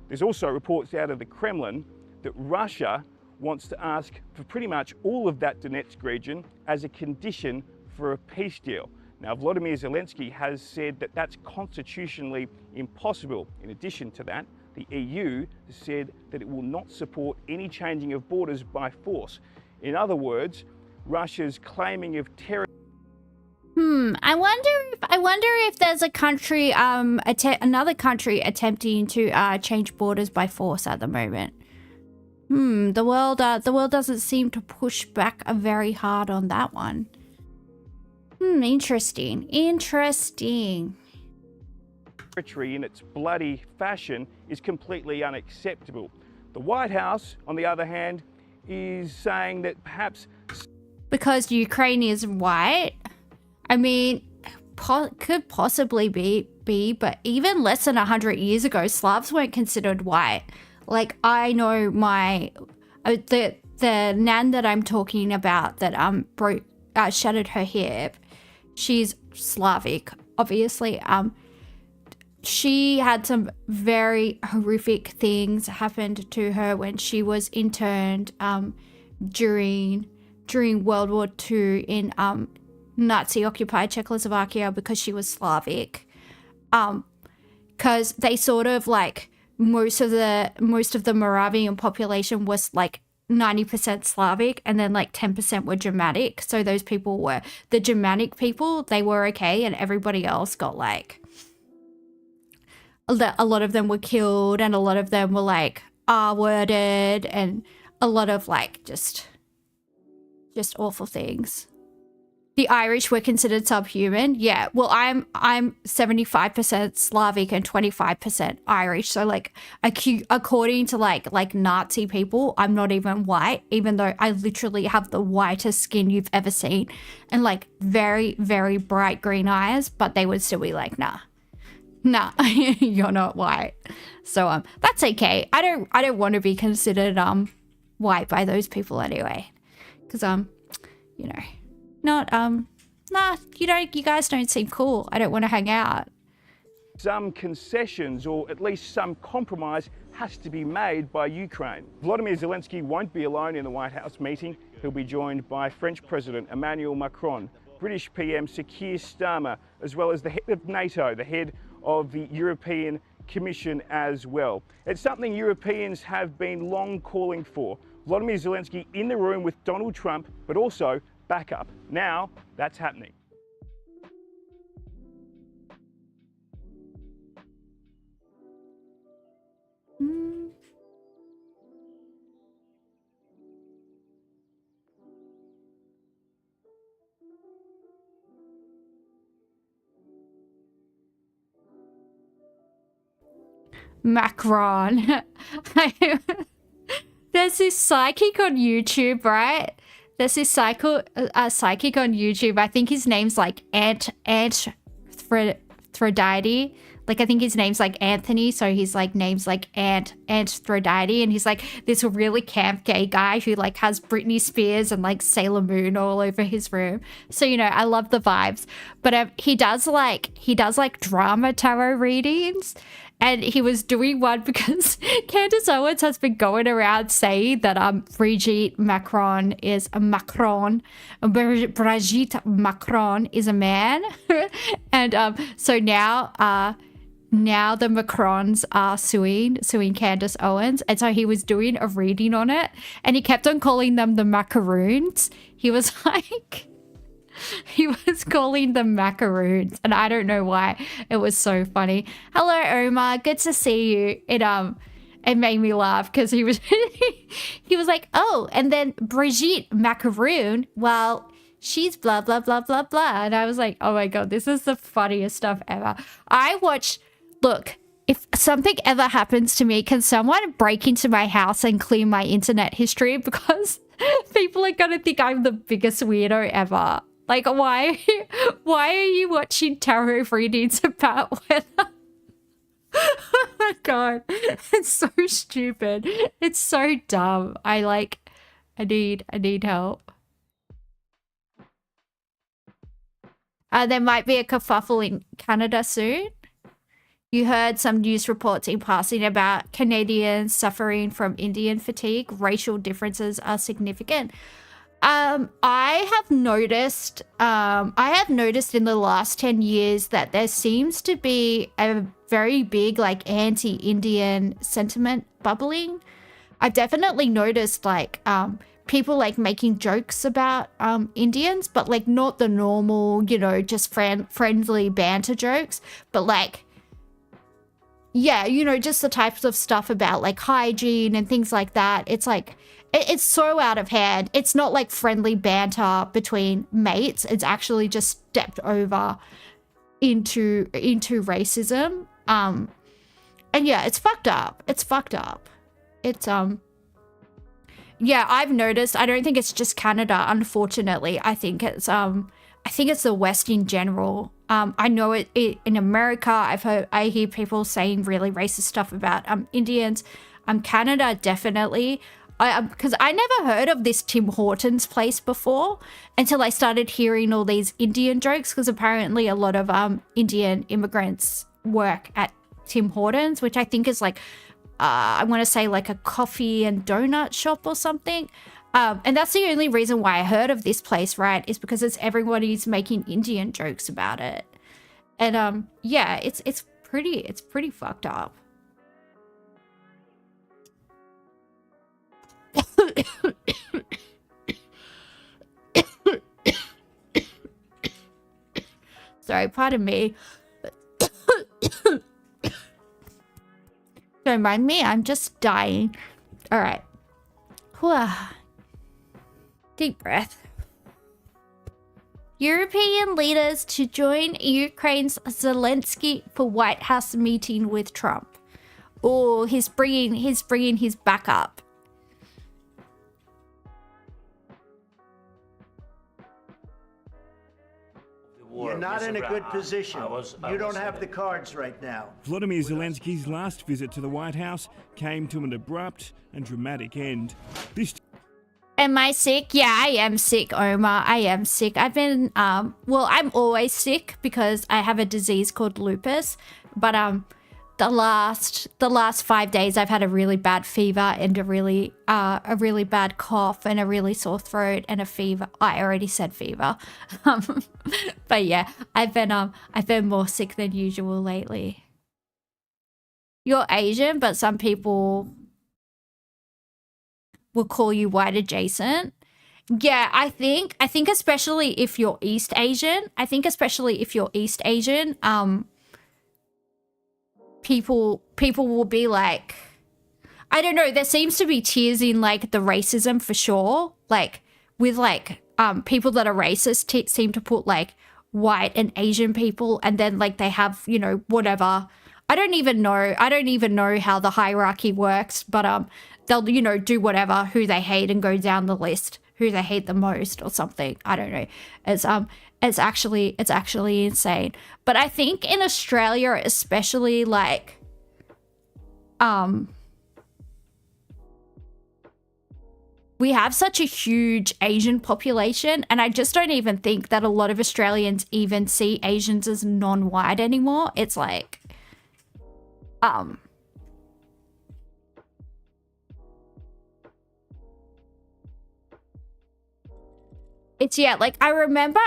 S7: There's also reports out of the Kremlin that Russia wants to ask for pretty much all of that Donetsk region as a condition for a peace deal. Now, Volodymyr Zelensky has said that that's constitutionally impossible. In addition to that, the EU has said that it will not support any changing of borders by force. In other words, Russia's claiming of terror.
S2: I wonder if there's a country, another country attempting to change borders by force at the moment. The world doesn't seem to push back very hard on that one. Interesting.
S7: Territory in its bloody fashion is completely unacceptable. The White House, on the other hand, is saying that perhaps
S2: because Ukraine is white. I mean, could possibly be, but even less than 100 years ago, Slavs weren't considered white. Like, I know the nan that I'm talking about that shattered her hip. She's Slavic, obviously. She had some very horrific things happened to her when she was interned during World War II in Nazi-occupied Czechoslovakia because she was Slavic. Because they sort of like most of the Moravian population was like 90% Slavic and then like 10% were Germanic. So those people were the Germanic people, they were okay, and everybody else got like a lot of them were killed and a lot of them were like R-worded and a lot of like just awful things. The Irish were considered subhuman. Yeah, well, I'm 75% Slavic and 25% Irish. So like, according to like Nazi people, I'm not even white, even though I literally have the whitest skin you've ever seen, and like very, very bright green eyes. But they would still be like, nah, you're not white. So that's okay. I don't want to be considered white by those people anyway, because you know. Not, nah, you guys don't seem cool. I don't want to hang out.
S7: Some concessions, or at least some compromise, has to be made by Ukraine. Volodymyr Zelensky won't be alone in the White House meeting. He'll be joined by French President Emmanuel Macron, British PM Sir Keir Starmer, as well as the head of NATO, the head of the European Commission as well. It's something Europeans have been long calling for. Volodymyr Zelensky in the room with Donald Trump, but also backup. Now that's happening.
S2: Macron. There's this psychic on YouTube, right? There's this psychic on YouTube. I think his name's like Throdide. Like, I think his name's like Anthony, so his like name's like Throdide, and he's like this really camp gay guy who like has Britney Spears and like Sailor Moon all over his room. So, you know, I love the vibes. But he does like drama tarot readings. And he was doing one because Candace Owens has been going around saying that Brigitte Macron is a Macron, Brigitte Macron is a man, and so now the Macrons are suing Candace Owens, and so he was doing a reading on it, and he kept on calling them the macaroons. He was like. He was calling them macaroons, and I don't know why. It was so funny. Hello, Omar. Good to see you. It made me laugh because he was he was like, oh, and then Brigitte Macaroon, well, she's blah, blah, blah, blah, blah. And I was like, oh my God, this is the funniest stuff ever. Look, if something ever happens to me, can someone break into my house and clear my internet history? Because people are going to think I'm the biggest weirdo ever. Like, why are you watching tarot readings about weather? Oh my God, it's so stupid. It's so dumb. I need help. There might be a kerfuffle in Canada soon. You heard some news reports in passing about Canadians suffering from Indian fatigue. Racial differences are significant. I have noticed in the last 10 years that there seems to be a very big like anti-Indian sentiment bubbling. I've definitely noticed like people like making jokes about Indians, but like not the normal, you know, just friendly banter jokes, but like, yeah, you know, just the types of stuff about like hygiene and things like that. It's like, it's so out of hand. It's not like friendly banter between mates. It's actually just stepped over into racism. And yeah, it's fucked up. It's fucked up. It's yeah, I've noticed. I don't think it's just Canada, unfortunately. I think it's the West in general. I know it in America. I hear people saying really racist stuff about Indians. Canada definitely. Because I never heard of this Tim Hortons place before until I started hearing all these Indian jokes, because apparently a lot of Indian immigrants work at Tim Hortons, which I think is like, I want to say like a coffee and donut shop or something. And that's the only reason why I heard of this place, right? Is because everybody's making Indian jokes about it. And yeah, it's pretty fucked up. Sorry, pardon me. Don't mind me, I'm just dying. All right. Deep breath. European leaders to join Ukraine's Zelensky for White House meeting with Trump. Oh, he's bringing his backup.
S8: You're not in a good position. You don't have the cards right now.
S7: Volodymyr Zelensky's last visit to the White House came to an abrupt and dramatic end.
S2: Am I sick? Yeah, I am sick, Omar. I am sick. I've been, well, I'm always sick because I have a disease called lupus. But the last 5 days I've had a really bad fever and a really bad cough and a really sore throat and a fever. I already said fever. But yeah, I've been more sick than usual lately. You're Asian, but some people will call you white adjacent. Yeah, I think especially if you're East Asian, people will be like, I don't know, there seems to be tiers in like the racism for sure. Like with like people that are racist seem to put like white and Asian people, and then like they have, you know, whatever. I don't even know how the hierarchy works, but they'll, you know, do whatever, who they hate, and go down the list, who they hate the most or something. I don't know. It's actually insane. But I think in Australia, especially, like, we have such a huge Asian population, and I just don't even think that a lot of Australians even see Asians as non-white anymore. It's like, it's, yeah, like, I remember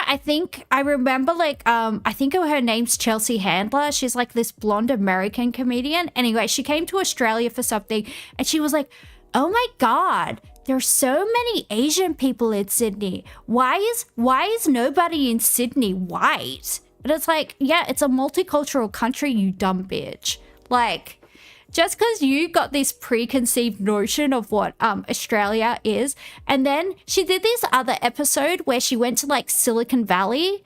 S2: like, I think her name's Chelsea Handler. She's like this blonde American comedian. Anyway, she came to Australia for something, and she was like, oh my God, there's so many Asian people in Sydney. Why is nobody in Sydney white? And it's like, yeah, it's a multicultural country, you dumb bitch. Like, just because you got this preconceived notion of what Australia is, and then she did this other episode where she went to like Silicon Valley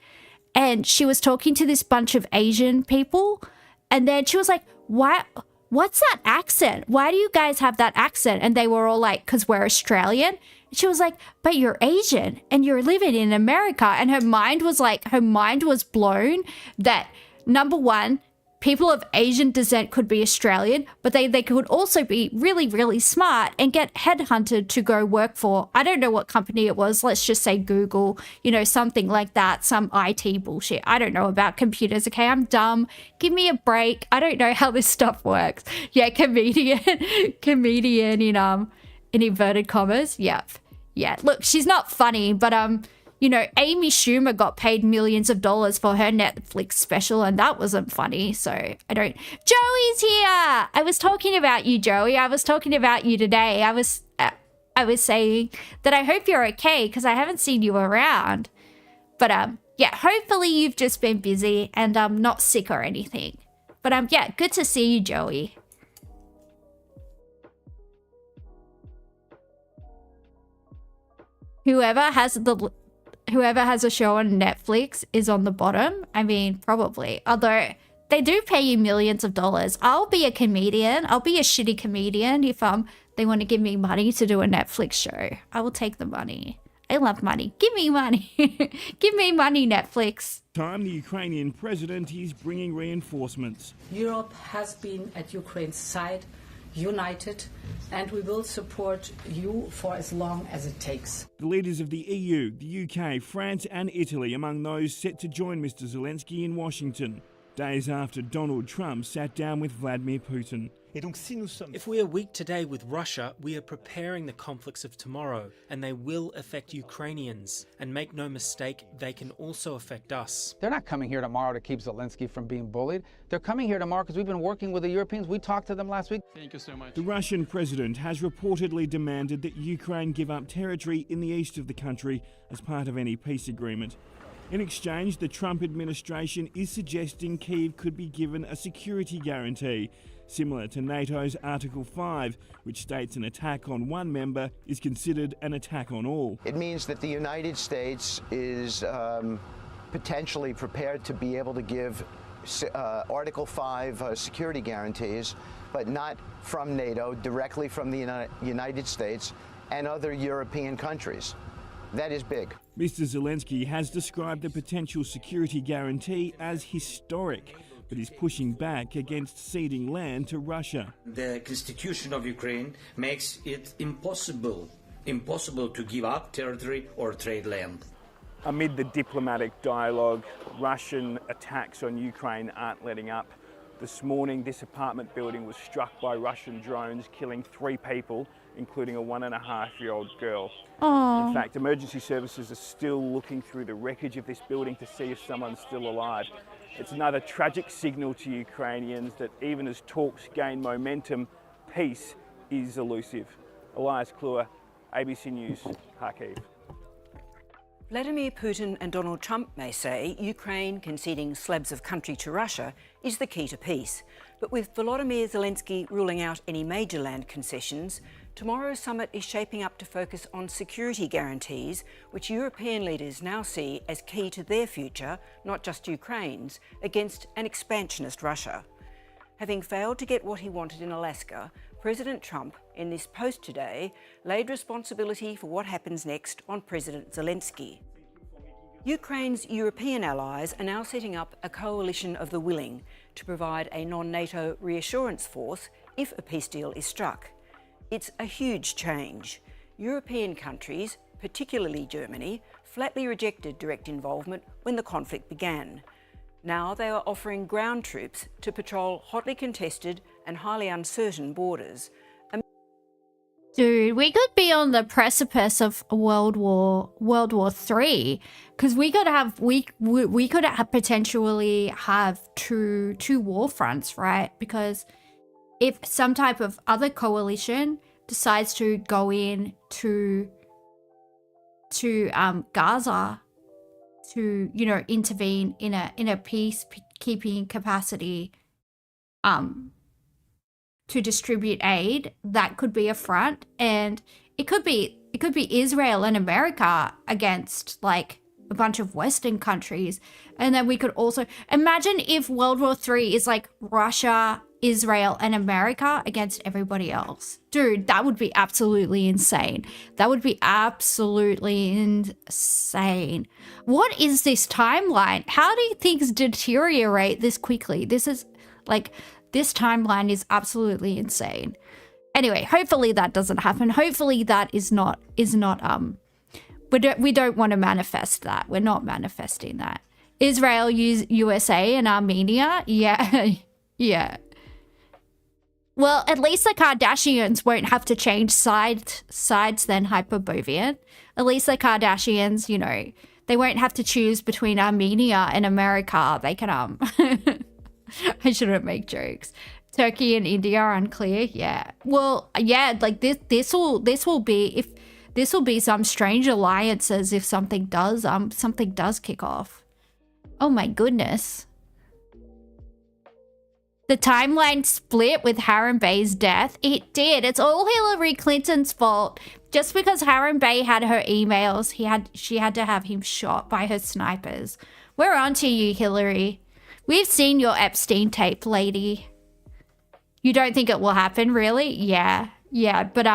S2: and she was talking to this bunch of Asian people, and then she was like, what's that accent? Why do you guys have that accent? And they were all like, because we're Australian. And she was like, but you're Asian and you're living in America. And her mind was blown that, number one, people of Asian descent could be Australian, but they could also be really, really smart and get headhunted to go work for, I don't know what company it was, let's just say Google, you know, something like that, some IT bullshit. I don't know about computers, okay? I'm dumb. Give me a break. I don't know how this stuff works. Yeah, comedian in inverted commas. Yep. Yeah, look, she's not funny, but you know, Amy Schumer got paid millions of dollars for her Netflix special, and that wasn't funny. So I don't. Joey's here. I was talking about you, Joey. I was talking about you today. I was saying that I hope you're okay because I haven't seen you around. But yeah, hopefully you've just been busy and not sick or anything. But yeah, good to see you, Joey. Whoever has a show on Netflix is on the bottom. I mean, probably. Although they do pay you millions of dollars. I'll be a comedian. I'll be a shitty comedian if they want to give me money to do a Netflix show. I will take the money. I love money. Give me money. Give me money, Netflix.
S7: Time the Ukrainian president is bringing reinforcements.
S9: Europe has been at Ukraine's side, united, and we will support you for as long as it takes.
S7: The leaders of the EU, the UK, France and Italy among those set to join Mr. Zelensky in Washington, days after Donald Trump sat down with Vladimir Putin.
S10: If we are weak today with Russia, we are preparing the conflicts of tomorrow, and they will affect Ukrainians. And make no mistake, they can also affect us.
S11: They're not coming here tomorrow to keep Zelensky from being bullied. They're coming here tomorrow because we've been working with the Europeans. We talked to them last week.
S12: Thank you so much.
S7: The Russian president has reportedly demanded that Ukraine give up territory in the east of the country as part of any peace agreement. In exchange, the Trump administration is suggesting Kyiv could be given a security guarantee, similar to NATO's Article 5, which states an attack on one member is considered an attack on all.
S13: It means that the United States is potentially prepared to be able to give Article 5 security guarantees, but not from NATO, directly from the United States and other European countries. That is big.
S7: Mr. Zelensky has described the potential security guarantee as historic, but is pushing back against ceding land to Russia.
S14: The constitution of Ukraine makes it impossible to give up territory or trade land.
S7: Amid the diplomatic dialogue, Russian attacks on Ukraine aren't letting up. This morning, this apartment building was struck by Russian drones, killing 3 people, including a 1.5-year-old girl.
S2: Aww.
S7: In fact, emergency services are still looking through the wreckage of this building to see if someone's still alive. It's another tragic signal to Ukrainians that even as talks gain momentum, peace is elusive. Elias Kluwer, ABC News, Kharkiv.
S15: Vladimir Putin and Donald Trump may say Ukraine conceding slabs of country to Russia is the key to peace. But with Volodymyr Zelensky ruling out any major land concessions, tomorrow's summit is shaping up to focus on security guarantees, which European leaders now see as key to their future, not just Ukraine's, against an expansionist Russia. Having failed to get what he wanted in Alaska, President Trump, in this post today, laid responsibility for what happens next on President Zelensky. Ukraine's European allies are now setting up a coalition of the willing to provide a non-NATO reassurance force if a peace deal is struck. It's a huge change. European countries, particularly Germany, flatly rejected direct involvement when the conflict began. Now they are offering ground troops to patrol hotly contested and highly uncertain borders.
S2: Dude, we could be on the precipice of World War III, because we could potentially have two war fronts, right? Because if some type of other coalition decides to go in to Gaza to, you know, intervene in a peacekeeping capacity, to distribute aid, that could be a front, and it could be Israel and America against like a bunch of Western countries. And then we could also imagine if World War III is like Russia, Israel, and America against everybody else. Dude, that would be absolutely insane. That would be absolutely insane. What is this timeline? How do things deteriorate this quickly? This timeline is absolutely insane. Anyway, hopefully that doesn't happen. Hopefully that is not we don't want to manifest that. We're not manifesting that. Israel, USA, and Armenia. Yeah. Yeah. Well, at least the Kardashians won't have to change sides then, Hyperbovian. At least the Kardashians, you know, they won't have to choose between Armenia and America. They can, I shouldn't make jokes. Turkey and India are unclear. Yeah. Well, yeah, like this will be some strange alliances if something does kick off. Oh my goodness. The timeline split with Harambe's death. It did. It's all Hillary Clinton's fault. Just because Harambe had her emails, she had to have him shot by her snipers. We're on to you, Hillary. We've seen your Epstein tape, lady. You don't think it will happen, really? Yeah. Yeah, but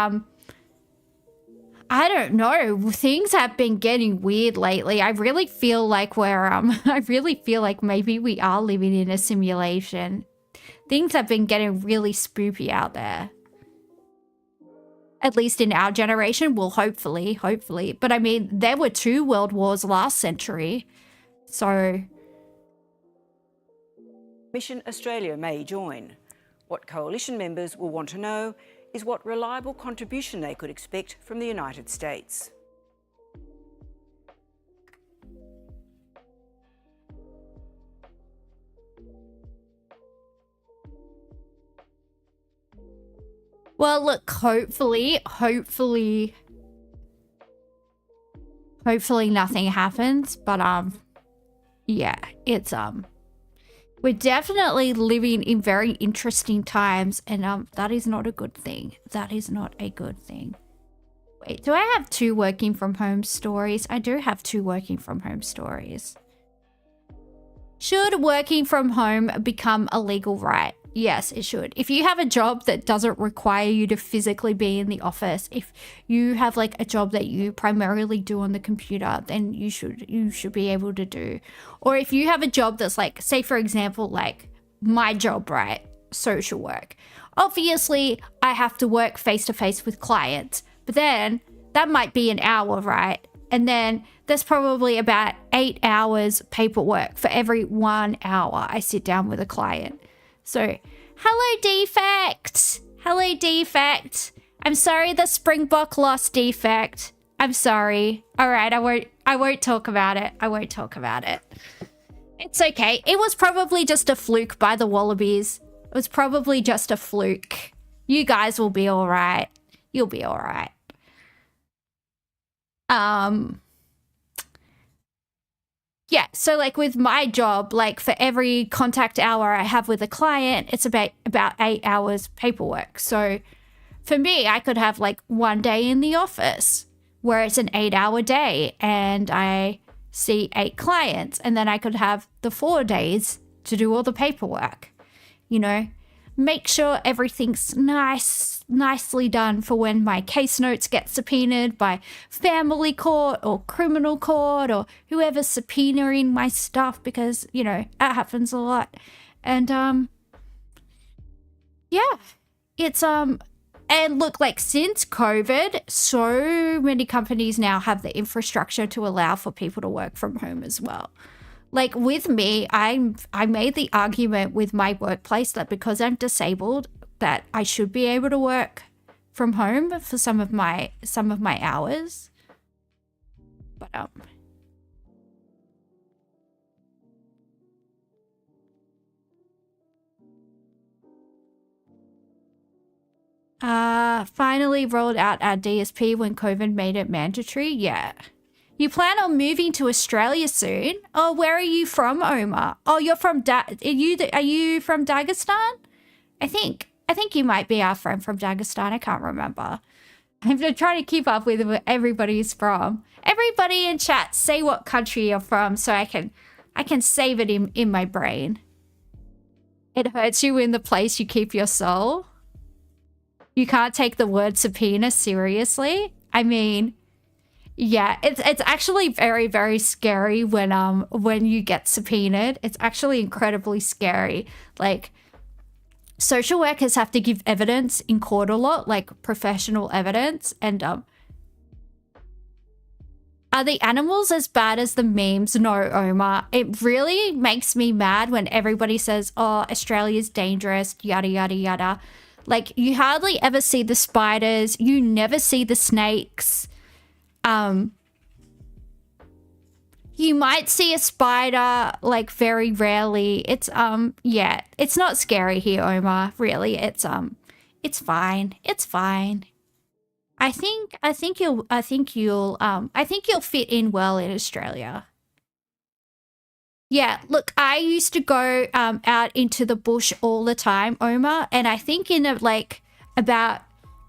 S2: I don't know. Things have been getting weird lately. I really feel like maybe we are living in a simulation. Things have been getting really spoopy out there. At least in our generation. Well, hopefully. But I mean, there were 2 world wars last century. So...
S15: Mission Australia may join. What coalition members will want to know is what reliable contribution they could expect from the United States.
S2: Well, look, hopefully nothing happens, but yeah, it's we're definitely living in very interesting times, and that is not a good thing. That is not a good thing. Wait, do I have 2 working from home stories? I do have 2 working from home stories. Should working from home become a legal right? Yes, it should. If you have a job that doesn't require you to physically be in the office, if you have like a job that you primarily do on the computer, then you should be able to do. Or if you have a job that's like, say for example, like my job, right? Social work. Obviously, I have to work face to face with clients, but then that might be an hour, right? And then there's probably about 8 hours paperwork for every 1 hour I sit down with a client. So, hello Defect! Hello Defect! I'm sorry the Springbok lost, Defect. I'm sorry. Alright, I won't talk about it. I won't talk about it. It's okay. It was probably just a fluke by the Wallabies. It was probably just a fluke. You guys will be alright. You'll be alright. Yeah, so like with my job, like for every contact hour I have with a client, it's about 8 hours paperwork. So for me, I could have like 1 day in the office where it's an 8-hour day and I see 8 clients, and then I could have the 4 days to do all the paperwork, you know, make sure everything's nicely done for when my case notes get subpoenaed by family court or criminal court or whoever's subpoenaing my stuff, because, you know, that happens a lot. And, yeah, it's, and look, like since COVID, so many companies now have the infrastructure to allow for people to work from home as well. Like with me, I made the argument with my workplace that because I'm disabled, that I should be able to work from home for some of my hours. But finally rolled out our DSP when COVID made it mandatory. Yeah. You plan on moving to Australia soon? Oh, where are you from, Omar? Oh, you're from are you from Dagestan? I think. I think you might be our friend from Dagestan. I can't remember. I'm trying to keep up with where everybody's from. Everybody in chat, say what country you're from so I can save it in my brain. It hurts you in the place you keep your soul. You can't take the word subpoena seriously. I mean, yeah, it's actually very, very scary when you get subpoenaed. It's actually incredibly scary. Like, social workers have to give evidence in court a lot, like professional evidence. And are the animals as bad as the memes? No, Omar. It really makes me mad when everybody says, oh, Australia's dangerous, yada, yada, yada. Like, you hardly ever see the spiders. You never see the snakes. You might see a spider, like, very rarely. It's, yeah, it's not scary here, Omar, really. It's fine. It's fine. I think you'll fit in well in Australia. Yeah, look, I used to go out into the bush all the time, Omar, and I think in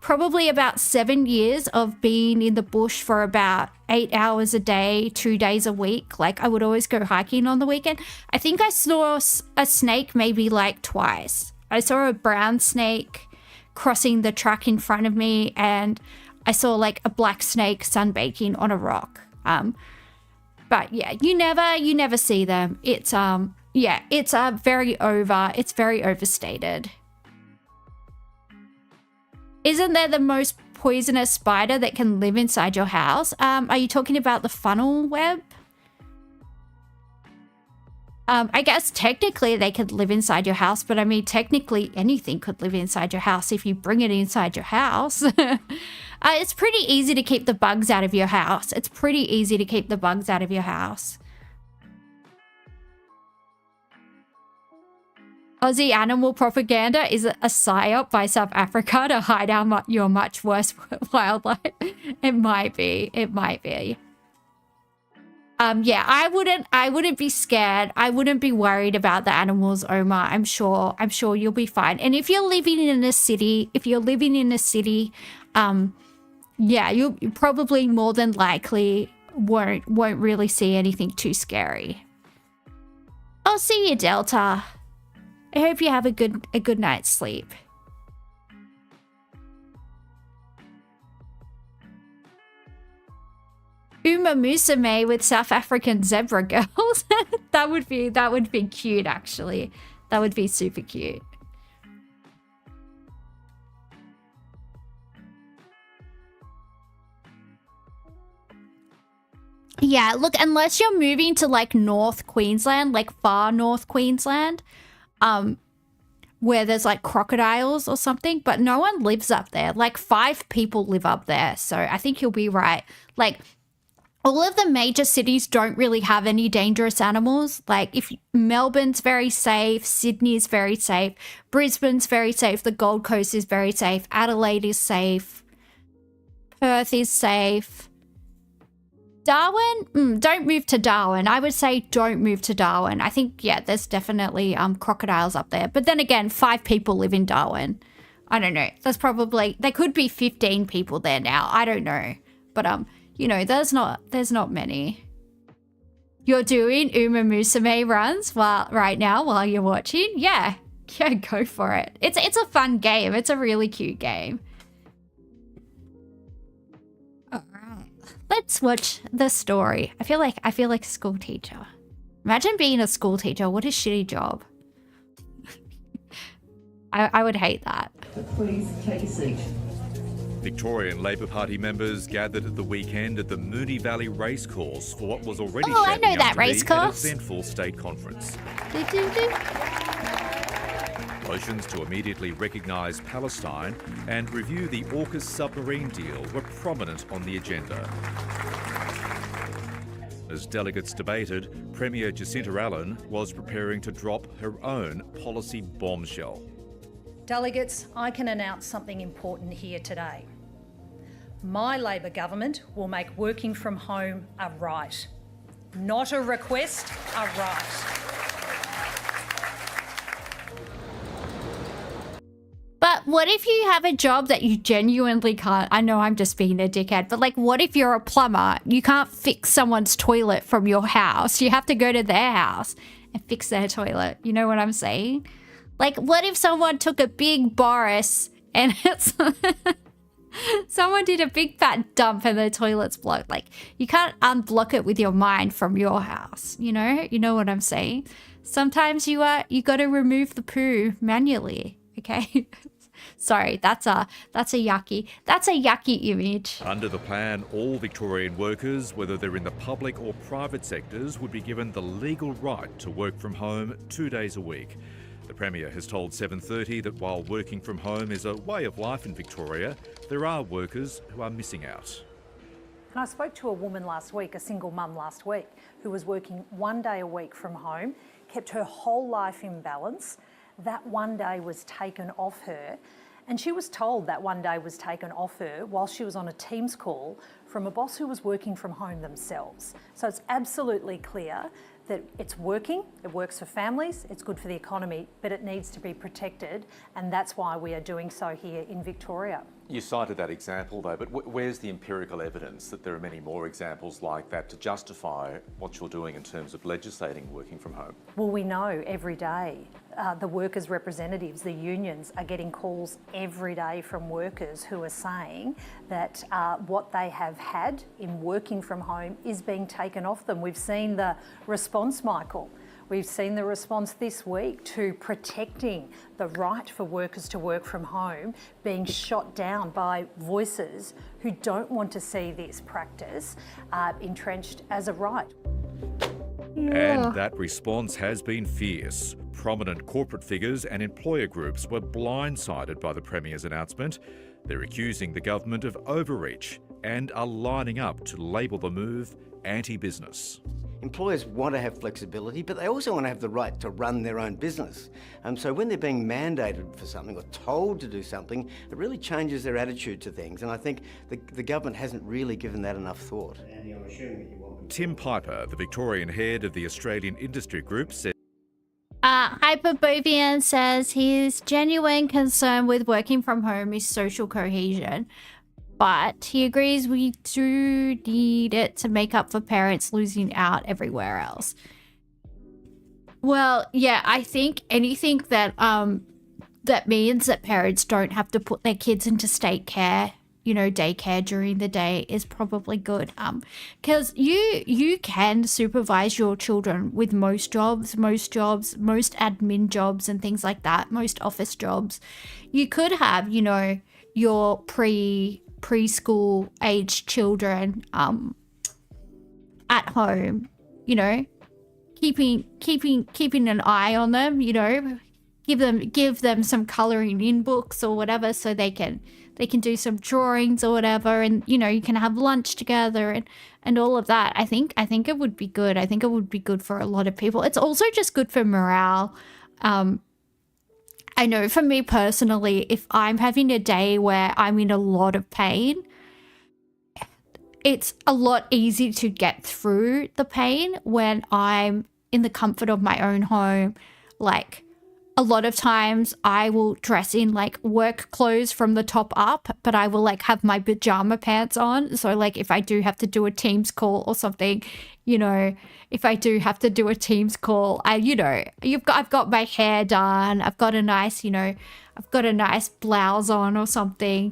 S2: probably about 7 years of being in the bush for about 8 hours a day, 2 days a week, like I would always go hiking on the weekend. I think I saw a snake maybe like twice. I saw a brown snake crossing the track in front of me, and I saw like a black snake sunbaking on a rock. But yeah, you never see them. It's yeah, it's very overstated. Isn't there the most poisonous spider that can live inside your house? Are you talking about the funnel web? I guess technically they could live inside your house, but I mean, technically anything could live inside your house if you bring it inside your house. It's pretty easy to keep the bugs out of your house. It's pretty easy to keep the bugs out of your house. Aussie animal propaganda is a psyop by South Africa to hide your much worse wildlife. It might be. It might be. Yeah, I wouldn't be scared. I wouldn't be worried about the animals, Omar. I'm sure you'll be fine. And if you're living in a city, yeah, you probably more than likely won't really see anything too scary. I'll see you, Delta. I hope you have a good night's sleep. Uma Musume with South African zebra girls. that would be cute, actually. That would be super cute. Yeah, look, unless you're moving to like North Queensland, like far North Queensland, where there's like crocodiles or something, but no one lives up there. Like 5 people live up there, so I think you'll be right. Like, all of the major cities don't really have any dangerous animals. Like, if Melbourne's very safe, Sydney's very safe, Brisbane's very safe, the Gold Coast is very safe, Adelaide is safe, Perth is safe. Darwin? Don't move to Darwin. I would say don't move to Darwin. I think, yeah, there's definitely crocodiles up there. But then again, 5 people live in Darwin. I don't know. There's probably, there could be 15 people there now. I don't know. But, you know, there's not many. You're doing Uma Musume runs right now while you're watching? Yeah, go for it. It's a fun game. It's a really cute game. All right, let's watch the story. I feel like a school teacher. Imagine being a school teacher. What a shitty job. I would hate that.
S12: Please take a seat.
S16: Victorian Labor Party members gathered at the weekend at the Moonee Valley Racecourse for what was already
S2: I know that racecourse.
S16: An eventful state conference. Motions to immediately recognise Palestine and review the AUKUS submarine deal were prominent on the agenda. As delegates debated, Premier Jacinta Allen was preparing to drop her own policy bombshell.
S17: Delegates, I can announce something important here today. My Labor government will make working from home a right. Not a request, a right.
S2: what if you have a job that you genuinely can't? I know I'm just being a dickhead, but like, what if you're a plumber? You can't fix someone's toilet from your house. You have to go to their house and fix their toilet. You know what I'm saying? Like, what if someone took a big Boris and it's someone did a big fat dump and the toilet's blocked? Like, you can't unblock it with your mind from your house. You know what I'm saying? Sometimes you got to remove the poo manually. Okay. Sorry, that's a yucky image.
S16: Under the plan, all Victorian workers, whether they're in the public or private sectors, would be given the legal right to work from home 2 days a week. The Premier has told 7:30 that while working from home is a way of life in Victoria, there are workers who are missing out.
S17: And I spoke to a woman last week, a single mum last week, who was working 1 day a week from home, kept her whole life in balance. That 1 day was taken off her, and she was told that 1 day was taken off her while she was on a Teams call from a boss who was working from home themselves. So it's absolutely clear that it's working, it works for families, it's good for the economy, but it needs to be protected, and that's why we are doing so here in Victoria.
S18: You cited that example though, but where's the empirical evidence that there are many more examples like that to justify what you're doing in terms of legislating working from home?
S17: Well, we know every day the workers' representatives, the unions, are getting calls every day from workers who are saying that what they have had in working from home is being taken off them. We've seen the response, Michael. We've seen the response this week to protecting the right for workers to work from home being shot down by voices who don't want to see this practice entrenched as a right.
S16: And that response has been fierce. Prominent corporate figures and employer groups were blindsided by the Premier's announcement. They're accusing the government of overreach and are lining up to label the move anti-business.
S19: Employers want to have flexibility, but they also want to have the right to run their own business. So when they're being mandated for something or told to do something, it really changes their attitude to things. And I think the government hasn't really given that enough thought.
S16: Tim Piper, the Victorian head of the Australian Industry Group, said
S2: Hyperbovian says his genuine concern with working from home is social cohesion. But he agrees we do need it to make up for parents losing out everywhere else. Well, yeah, I think anything that that means that parents don't have to put their kids into state care, daycare during the day is probably good. Because you can supervise your children with most jobs, most admin jobs and things like that, most office jobs. You could have, your preschool age children at home, keeping an eye on them, give them some coloring in books or whatever, so they can do some drawings or whatever, and you can have lunch together and all of that. I think it would be good. I think it would be good for a lot of people. It's also just good for morale. I know for me personally, if I'm having a day where I'm in a lot of pain, it's a lot easier to get through the pain when I'm in the comfort of my own home. Like, a lot of times I will dress in like work clothes from the top up, but I will like have my pajama pants on. So like if I do have to do a Teams call or something, if I do have to do a Teams call, I've got my hair done. I've got a nice, I've got a nice blouse on or something,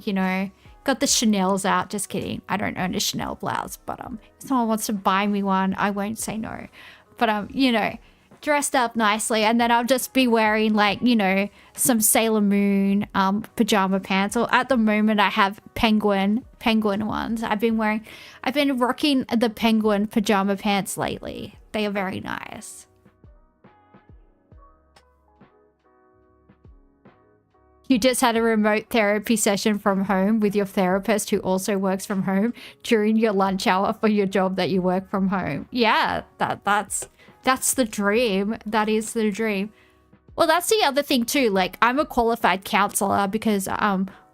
S2: got the Chanel's out. Just kidding. I don't own a Chanel blouse, but if someone wants to buy me one, I won't say no. But dressed up nicely, and then I'll just be wearing like some Sailor Moon pajama pants, or at the moment I have penguin ones. I've been rocking the penguin pajama pants lately. They are very nice. You just had a remote therapy session from home with your therapist who also works from home during your lunch hour for your job that you work from home. Yeah, that's the dream. That is the dream. Well, that's the other thing too. Like, I'm a qualified counsellor because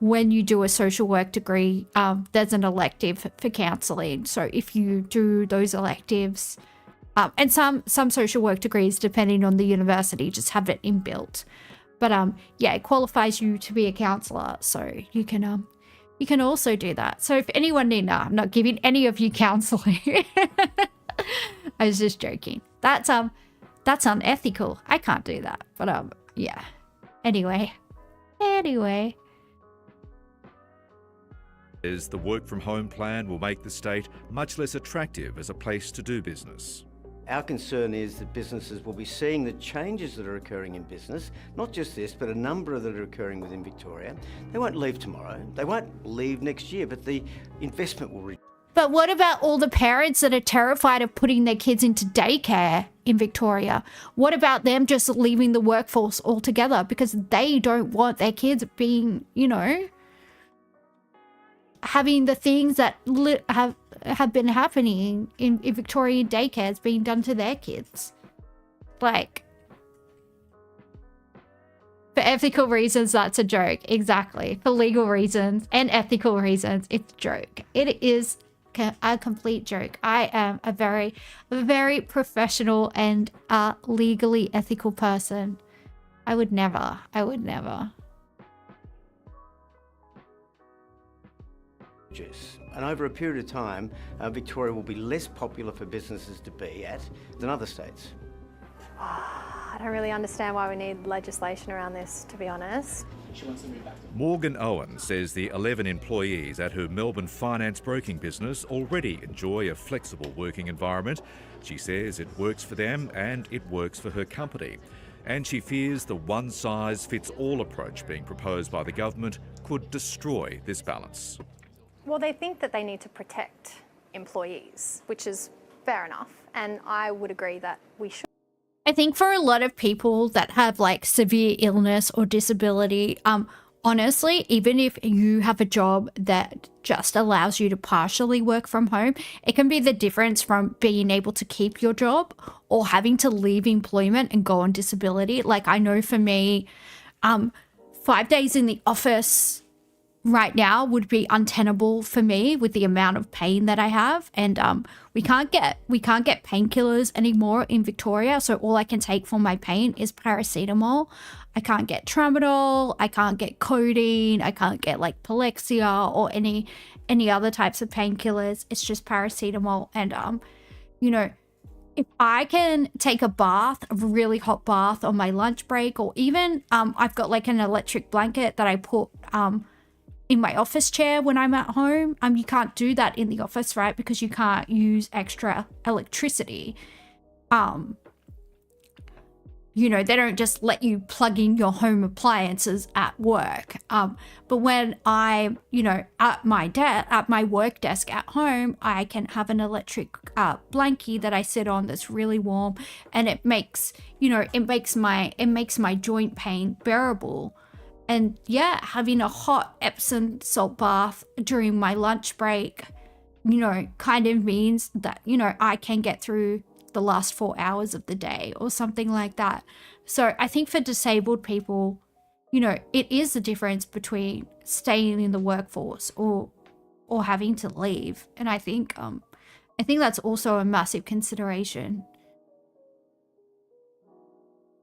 S2: when you do a social work degree, there's an elective for counselling. So if you do those electives, and some social work degrees, depending on the university, just have it inbuilt. But yeah, it qualifies you to be a counsellor, so you can also do that. So if anyone need, I'm not giving any of you counselling. I was just joking. That's unethical. I can't do that. But yeah. Anyway.
S16: As the work from home plan will make the state much less attractive as a place to do business.
S19: Our concern is that businesses will be seeing the changes that are occurring in business, not just this, but a number that are occurring within Victoria. They won't leave tomorrow, they won't leave next year, but the investment will
S2: But what about all the parents that are terrified of putting their kids into daycare in Victoria? What about them just leaving the workforce altogether because they don't want their kids being, you know, having the things that have been happening in Victorian daycares being done to their kids? Like, for ethical reasons, that's a joke. Exactly. For legal reasons and ethical reasons, it's a joke. It is a complete joke. I am a very professional and legally ethical person. I would never.
S19: And over a period of time, Victoria will be less popular for businesses to be at than other states.
S20: I don't really understand why we need legislation around this, to be honest.
S16: Morgan Owen says the 11 employees at her Melbourne finance broking business already enjoy a flexible working environment. She says it works for them and it works for her company. And she fears the one-size-fits-all approach being proposed by the government could destroy this balance.
S20: Well, they think that they need to protect employees, which is fair enough. And I would agree that we should.
S2: I think for a lot of people that have like severe illness or disability, honestly, even if you have a job that just allows you to partially work from home, it can be the difference from being able to keep your job or having to leave employment and go on disability. Like, I know for me, 5 days in the office right now would be untenable for me with the amount of pain that I have, and we can't get painkillers anymore in Victoria, so all I can take for my pain is paracetamol. I can't get tramadol, I can't get codeine, I can't get like Palexia or any other types of painkillers. It's just paracetamol. And you know, if I can take a really hot bath on my lunch break, or even I've got like an electric blanket that I put in my office chair when I'm at home. You can't do that in the office, right? Because you can't use extra electricity. You know, they don't just let you plug in your home appliances at work. But when I'm, you know, at my work desk at home, I can have an electric blankie that I sit on that's really warm, and it makes my joint pain bearable. And yeah, having a hot Epsom salt bath during my lunch break, you know, kind of means that, you know, I can get through the last 4 hours of the day or something like that. So I think for disabled people, you know, it is the difference between staying in the workforce or having to leave. And I think that's also a massive consideration.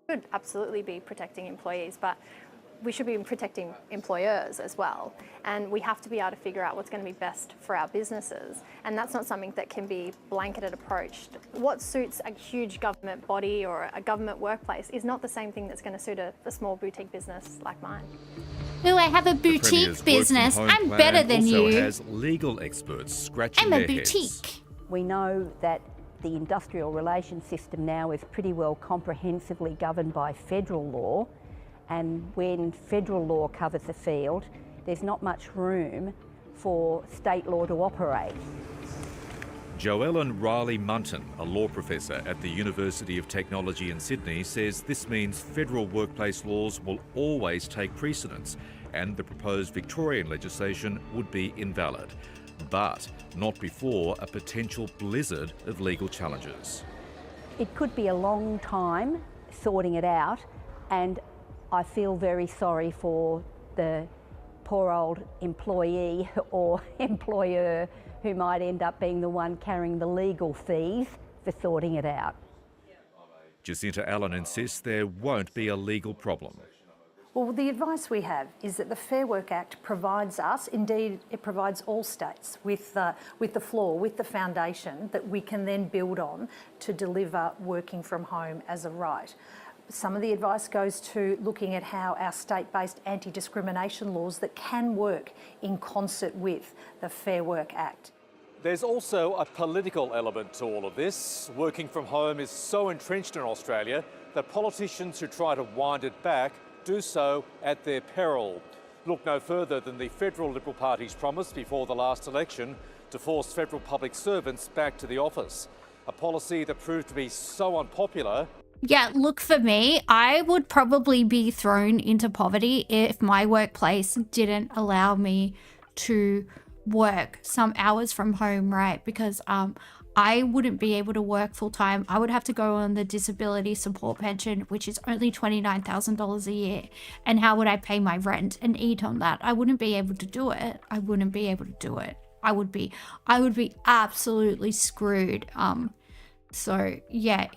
S20: Should absolutely be protecting employees, but we should be protecting employers as well. And we have to be able to figure out what's going to be best for our businesses. And that's not something that can be blanketed approached. What suits a huge government body or a government workplace is not the same thing that's going to suit a small boutique business like mine.
S2: Ooh, I have a boutique business. I'm better than you.
S16: Also has legal experts scratching their heads.
S21: We know that the industrial relations system now is pretty well comprehensively governed by federal law. And when federal law covers the field, there's not much room for state law to operate.
S16: Joellen Riley-Munton, a law professor at the University of Technology in Sydney, says this means federal workplace laws will always take precedence, and the proposed Victorian legislation would be invalid. But not before a potential blizzard of legal challenges.
S21: It could be a long time sorting it out, and I feel very sorry for the poor old employee or employer who might end up being the one carrying the legal fees for sorting it out.
S16: Jacinta Allen insists there won't be a legal problem.
S17: Well, the advice we have is that the Fair Work Act provides us, indeed it provides all states with the floor, with the foundation that we can then build on to deliver working from home as a right. Some of the advice goes to looking at how our state-based anti-discrimination laws that can work in concert with the Fair Work Act.
S3: There's also a political element to all of this. Working from home is so entrenched in Australia that politicians who try to wind it back do so at their peril. Look no further than the federal Liberal Party's promise before the last election to force federal public servants back to the office. A policy that proved to be so unpopular.
S2: Yeah, look, for me, I would probably be thrown into poverty if my workplace didn't allow me to work some hours from home, right? Because I wouldn't be able to work full time. I would have to go on the disability support pension, which is only $29,000 a year. And how would I pay my rent and eat on that? I wouldn't be able to do it. I wouldn't be able to do it. I would be absolutely screwed. So yeah,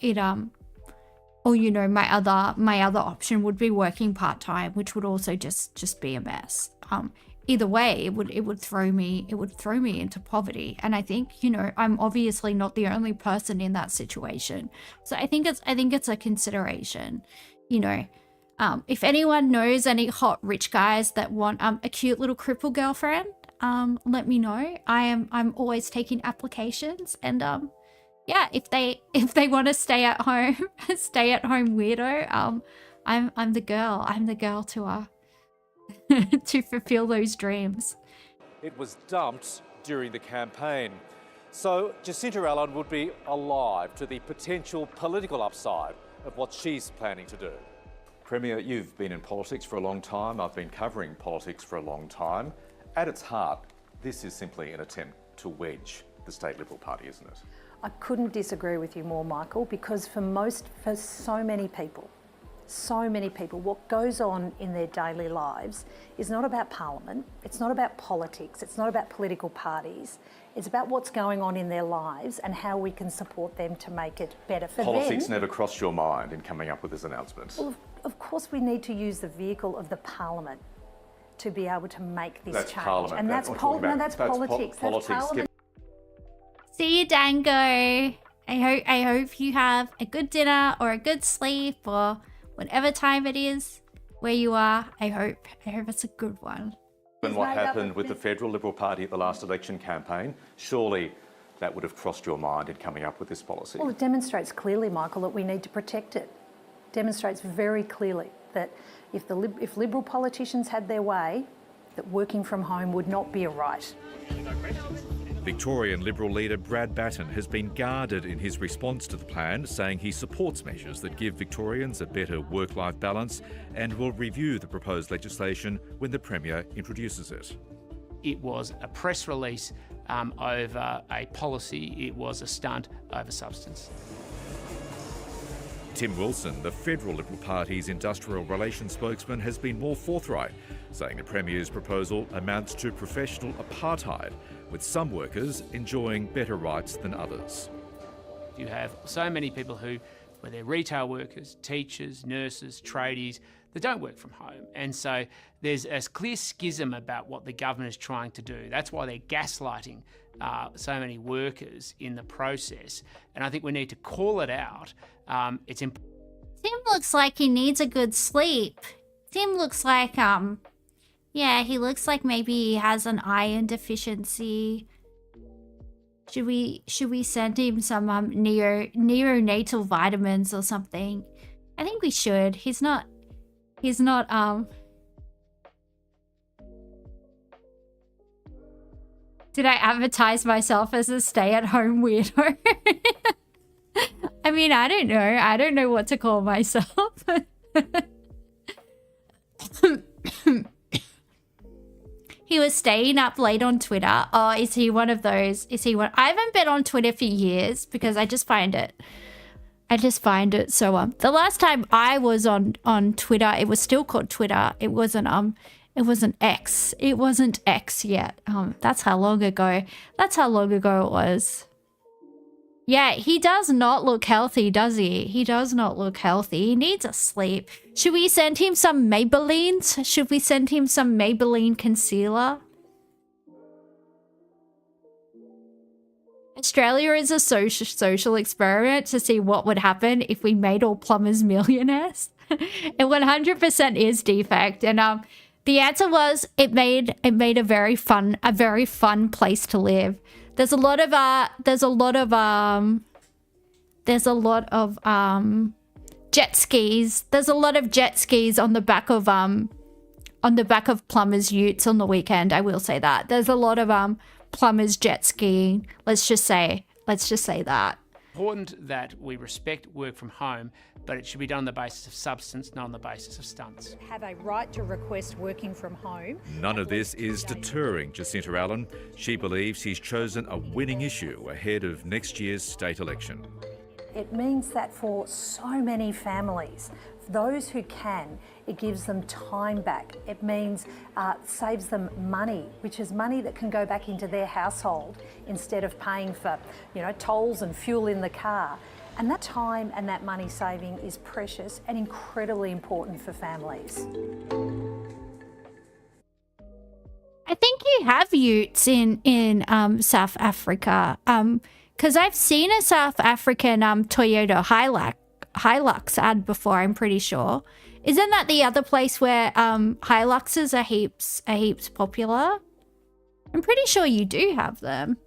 S2: or you know, my other option would be working part-time, which would also just be a mess. Either way, it would throw me into poverty. And I think, you know, I'm obviously not the only person in that situation. So I think it's a consideration. You know, if anyone knows any hot rich guys that want a cute little cripple girlfriend, let me know. I'm always taking applications, and yeah, if they want to stay at home weirdo, I'm the girl. I'm the girl to to fulfill those dreams.
S3: It was dumped during the campaign. So Jacinta Allen would be alive to the potential political upside of what she's planning to do.
S18: Premier, you've been in politics for a long time. I've been covering politics for a long time. At its heart, this is simply an attempt to wedge the State Liberal Party, isn't it?
S17: I couldn't disagree with you more, Michael, because for so many people, what goes on in their daily lives is not about Parliament, it's not about politics, it's not about political parties, it's about what's going on in their lives and how we can support them to make it better for them.
S18: Politics never crossed your mind in coming up with this announcement?
S17: Well, of course we need to use the vehicle of the Parliament to be able to make this change.
S18: Parliament.
S17: And that's politics. That's Parliament.
S2: See you, Dango. I hope you have a good dinner or a good sleep or whatever time it is where you are. I hope it's a good one.
S18: And what happened with the federal Liberal Party at the last election campaign, surely that would have crossed your mind in coming up with this policy?
S17: Well, it demonstrates clearly, Michael, that we need to protect it. Demonstrates very clearly that if Liberal politicians had their way, that working from home would not be a right.
S16: Victorian Liberal leader Brad Batten has been guarded in his response to the plan, saying he supports measures that give Victorians a better work-life balance and will review the proposed legislation when the Premier introduces it.
S22: It was a press release over a policy. It was a stunt over substance.
S16: Tim Wilson, the federal Liberal Party's industrial relations spokesman, has been more forthright, saying the Premier's proposal amounts to professional apartheid, with some workers enjoying better rights than others.
S22: You have so many people who, whether they're retail workers, teachers, nurses, tradies, that don't work from home. And so there's a clear schism about what the government is trying to do. That's why they're gaslighting so many workers in the process. And I think we need to call it out. Tim
S2: looks like he needs a good sleep. Tim looks like, yeah, he looks like maybe he has an iron deficiency. Should we send him some neonatal vitamins or something? I think we should. He's not Did I advertise myself as a stay-at-home weirdo? I mean, I don't know. I don't know what to call myself. He was staying up late on Twitter. Oh, is he one of those? I haven't been on Twitter for years because I just find it so the last time I was on Twitter, it was still called Twitter. It wasn't X. It wasn't X yet. That's how long ago it was. Yeah, he does not look healthy, does he? He does not look healthy. He needs a sleep. Should we send him some Maybellines? Should we send him some Maybelline concealer? Australia is a social experiment to see what would happen if we made all plumbers millionaires. It 100% is defect, and the answer was it made a very fun place to live. There's a lot of jet skis. There's a lot of jet skis on the back of plumbers' utes on the weekend. I will say that. There's a lot of plumbers jet skiing. Let's just say that.
S22: Important that we respect work from home, but it should be done on the basis of substance, not on the basis of stunts.
S17: Have a right to request working from home.
S16: None of this is deterring Jacinta Allen. She believes he's chosen a winning issue ahead of next year's state election.
S17: It means that for so many families, those who can, it gives them time back. It means saves them money, which is money that can go back into their household instead of paying for, tolls and fuel in the car. And that time and that money saving is precious and incredibly important for families.
S2: I think you have utes in South Africa. Because I've seen a South African Toyota Hilux ad before, I'm pretty sure. Isn't that the other place where Hiluxes are heaps popular? I'm pretty sure you do have them.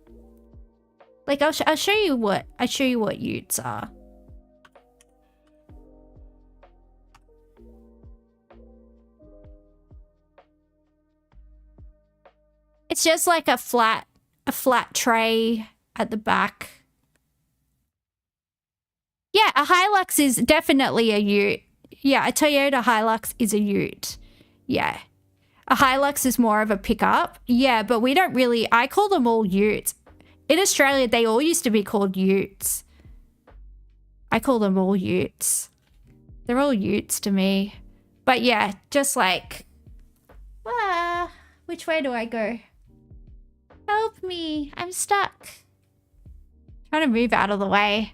S2: Like I'll show you what utes are. It's just like a flat tray at the back. Yeah, a Hilux is definitely a ute. Yeah, a Toyota Hilux is a ute. Yeah. A Hilux is more of a pickup. Yeah, but we don't really... I call them all utes. In Australia, they all used to be called utes. I call them all utes. They're all utes to me. But yeah, just like... which way do I go? Help me. I'm stuck. Trying to move out of the way.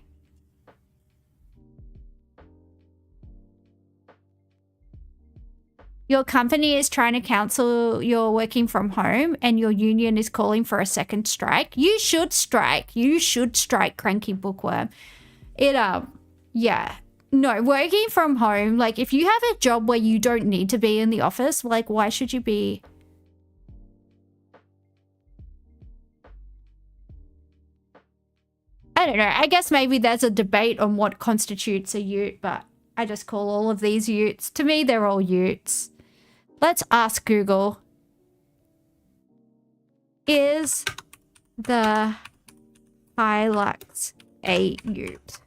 S2: Your company is trying to cancel your working from home and your union is calling for a second strike. You should strike. You should strike, cranky bookworm. Yeah. No, working from home, like if you have a job where you don't need to be in the office, like why should you be... I don't know. I guess maybe there's a debate on what constitutes a ute, but I just call all of these utes. To me, they're all utes. Let's ask Google. Is the Hilux a ute?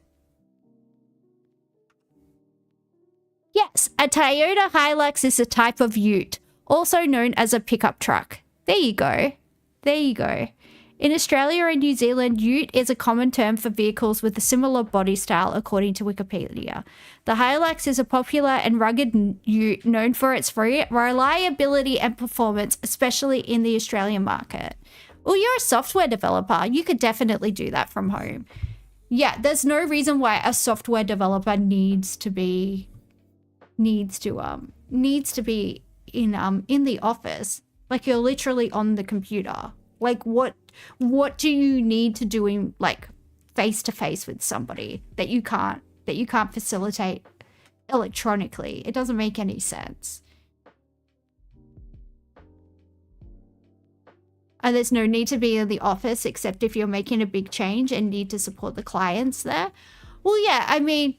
S2: Yes, a Toyota Hilux is a type of ute, also known as a pickup truck. There you go. There you go. In Australia and New Zealand, ute is a common term for vehicles with a similar body style, according to Wikipedia. The Hilux is a popular and rugged ute known for its reliability and performance, especially in the Australian market. Well, you're a software developer. You could definitely do that from home. Yeah, there's no reason why a software developer needs to be in the office. Like you're literally on the computer. Like what do you need to do in like face to face with somebody that you can't facilitate electronically? It doesn't make any sense. And there's no need to be in the office except if you're making a big change and need to support the clients there. Well, yeah, I mean,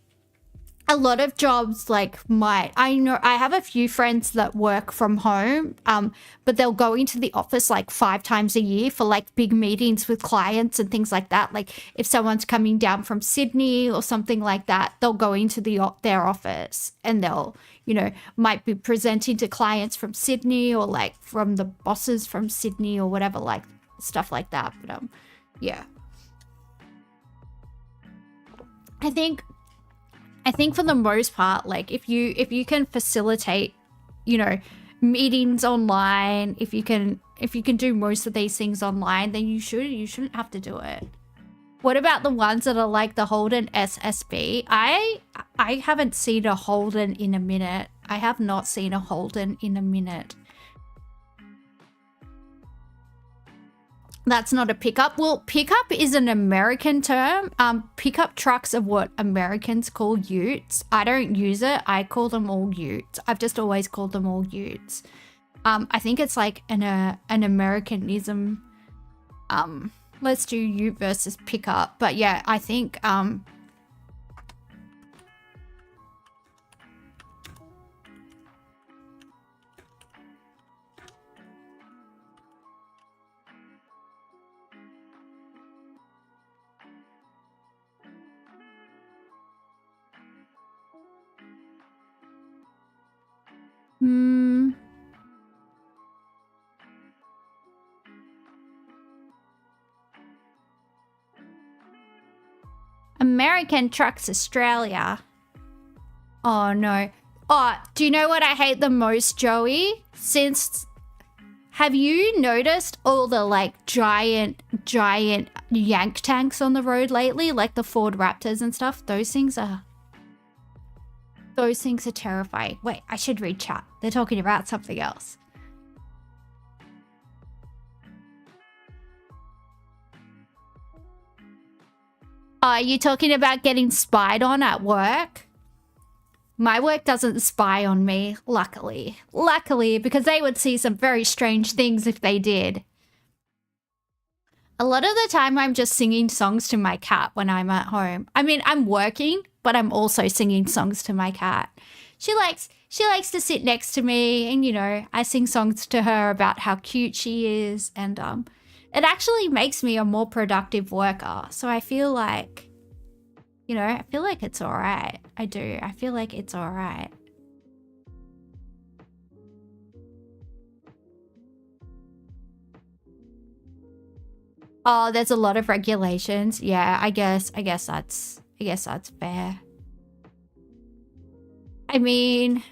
S2: a lot of jobs I have a few friends that work from home, but they'll go into the office like 5 times a year for like big meetings with clients and things like that. Like if someone's coming down from Sydney or something like that, they'll go into their office and they'll, might be presenting to clients from Sydney or like from the bosses from Sydney or whatever, like stuff like that. But yeah. I think for the most part, like if you can facilitate, meetings online, if you can do most of these things online, then you shouldn't have to do it. What about the ones that are like the Holden SSB? I haven't seen a Holden in a minute. I have not seen a Holden in a minute. That's not a pickup. Well, pickup is an American term. Pickup trucks are what Americans call utes. I don't use it. I call them all utes. I've just always called them all utes. I think it's like an Americanism. Let's do ute versus pickup. But yeah, I think American Trucks Australia. Oh no. Oh, do you know what I hate the most, Joey? Have you noticed all the like giant yank tanks on the road lately? Like the Ford Raptors and stuff? Those things are terrifying. Wait, I should read chat. They're talking about something else. Are you talking about getting spied on at work? My work doesn't spy on me, luckily. Luckily, because they would see some very strange things if they did. A lot of the time, I'm just singing songs to my cat when I'm at home. I mean, I'm working, but I'm also singing songs to my cat. She likes to sit next to me, and, you know, I sing songs to her about how cute she is, and it actually makes me a more productive worker. So I feel like, you know, I feel like it's all right. I do. I feel like it's all right. Oh, there's a lot of regulations. Yeah, I guess that's fair. I mean,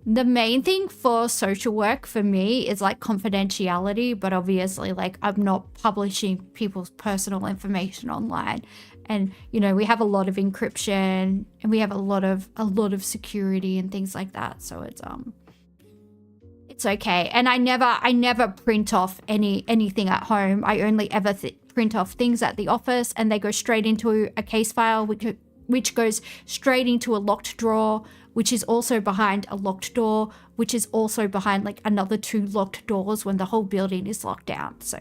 S2: the main thing for social work for me is like confidentiality, but obviously like I'm not publishing people's personal information online. And you know, we have a lot of encryption and we have a lot of security and things like that. So it's okay. And I never print off anything at home. I only ever print off things at the office, and they go straight into a case file, which goes straight into a locked drawer, which is also behind a locked door, which is also behind like another 2 locked doors when the whole building is locked down. So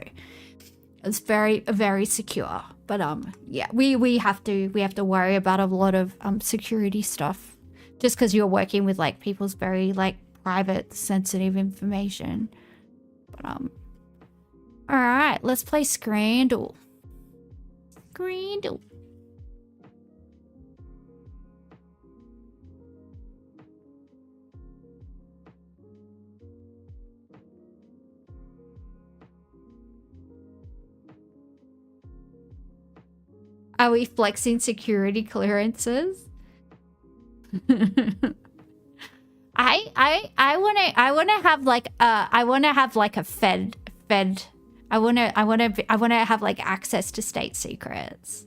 S2: it's very, very secure. But yeah, we have to worry about a lot of security stuff, just because you're working with like people's very like private, sensitive information. But all right, let's play Scrandle. Scrandle. Are we flexing security clearances? I wanna have like a fed. I wanna have like access to state secrets.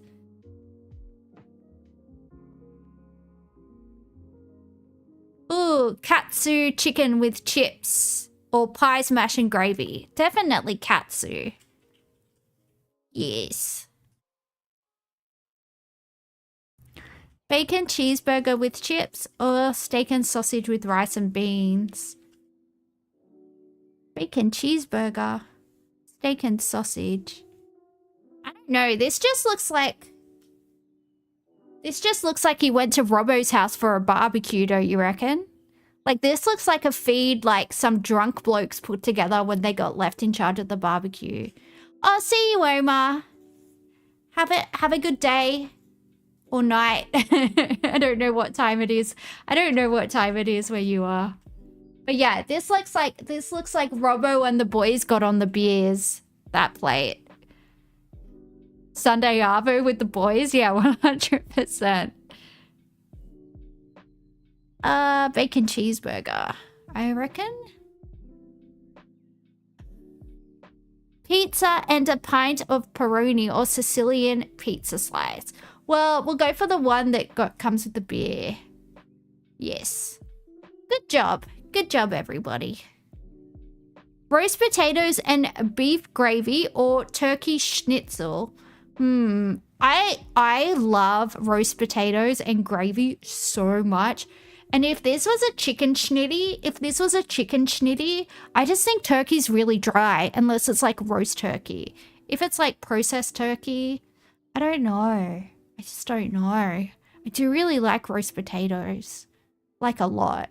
S2: Ooh, katsu chicken with chips or pie smash and gravy. Definitely katsu. Yes. Bacon cheeseburger with chips or steak and sausage with rice and beans. Bacon cheeseburger. Steak and sausage. I don't know. This just looks like he went to Robbo's house for a barbecue, don't you reckon? Like, this looks like a feed like some drunk blokes put together when they got left in charge of the barbecue. Oh, see you, Omar. Have a good day. Or night. I don't know what time it is. I don't know what time it is where you are. But yeah, this looks like Robbo and the boys got on the beers. That plate. Sunday Arvo with the boys? Yeah, 100%. Bacon cheeseburger, I reckon. Pizza and a pint of pepperoni or Sicilian pizza slice. Well, we'll go for the one that comes with the beer. Yes. Good job. Good job, everybody. Roast potatoes and beef gravy or turkey schnitzel. I love roast potatoes and gravy so much. And if this was a chicken schnitty, I just think turkey's really dry unless it's like roast turkey. If it's like processed turkey, I don't know. I just don't know. I do really like roast potatoes. Like a lot.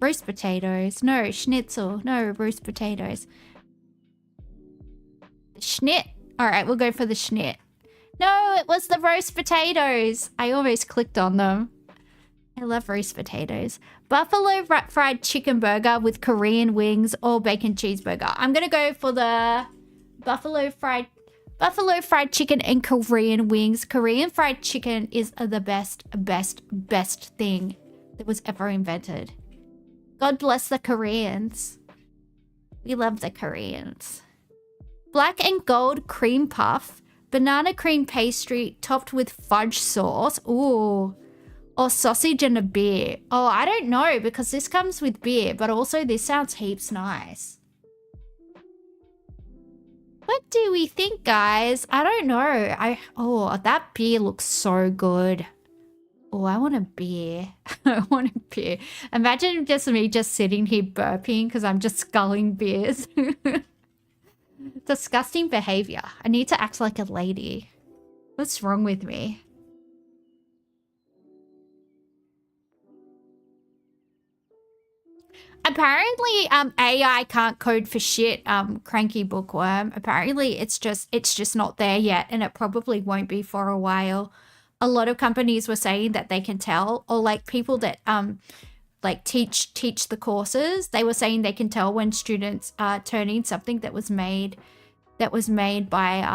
S2: Roast potatoes. No, schnitzel. No, roast potatoes. Schnit. Alright, we'll go for the schnit. No, it was the roast potatoes. I almost clicked on them. I love roast potatoes. Buffalo fried chicken burger with Korean wings or bacon cheeseburger. I'm gonna go for the buffalo fried chicken and Korean wings. Korean fried chicken is the best thing that was ever invented. God bless the Koreans. We love the Koreans. Black and gold cream puff, banana cream pastry topped with fudge sauce. Ooh. Or sausage and a beer. Oh, I don't know because this comes with beer, but also this sounds heaps nice. What do we think, guys? I don't know. Oh, that beer looks so good. Oh, I want a beer. I want a beer. Imagine just me just sitting here burping because I'm just sculling beers. Disgusting behavior. I need to act like a lady. What's wrong with me? Apparently, AI can't code for shit, Cranky Bookworm. Apparently, it's just not there yet, and it probably won't be for a while. A lot of companies were saying that they can tell, or like people that like teach the courses, they were saying they can tell when students turn in something that was made by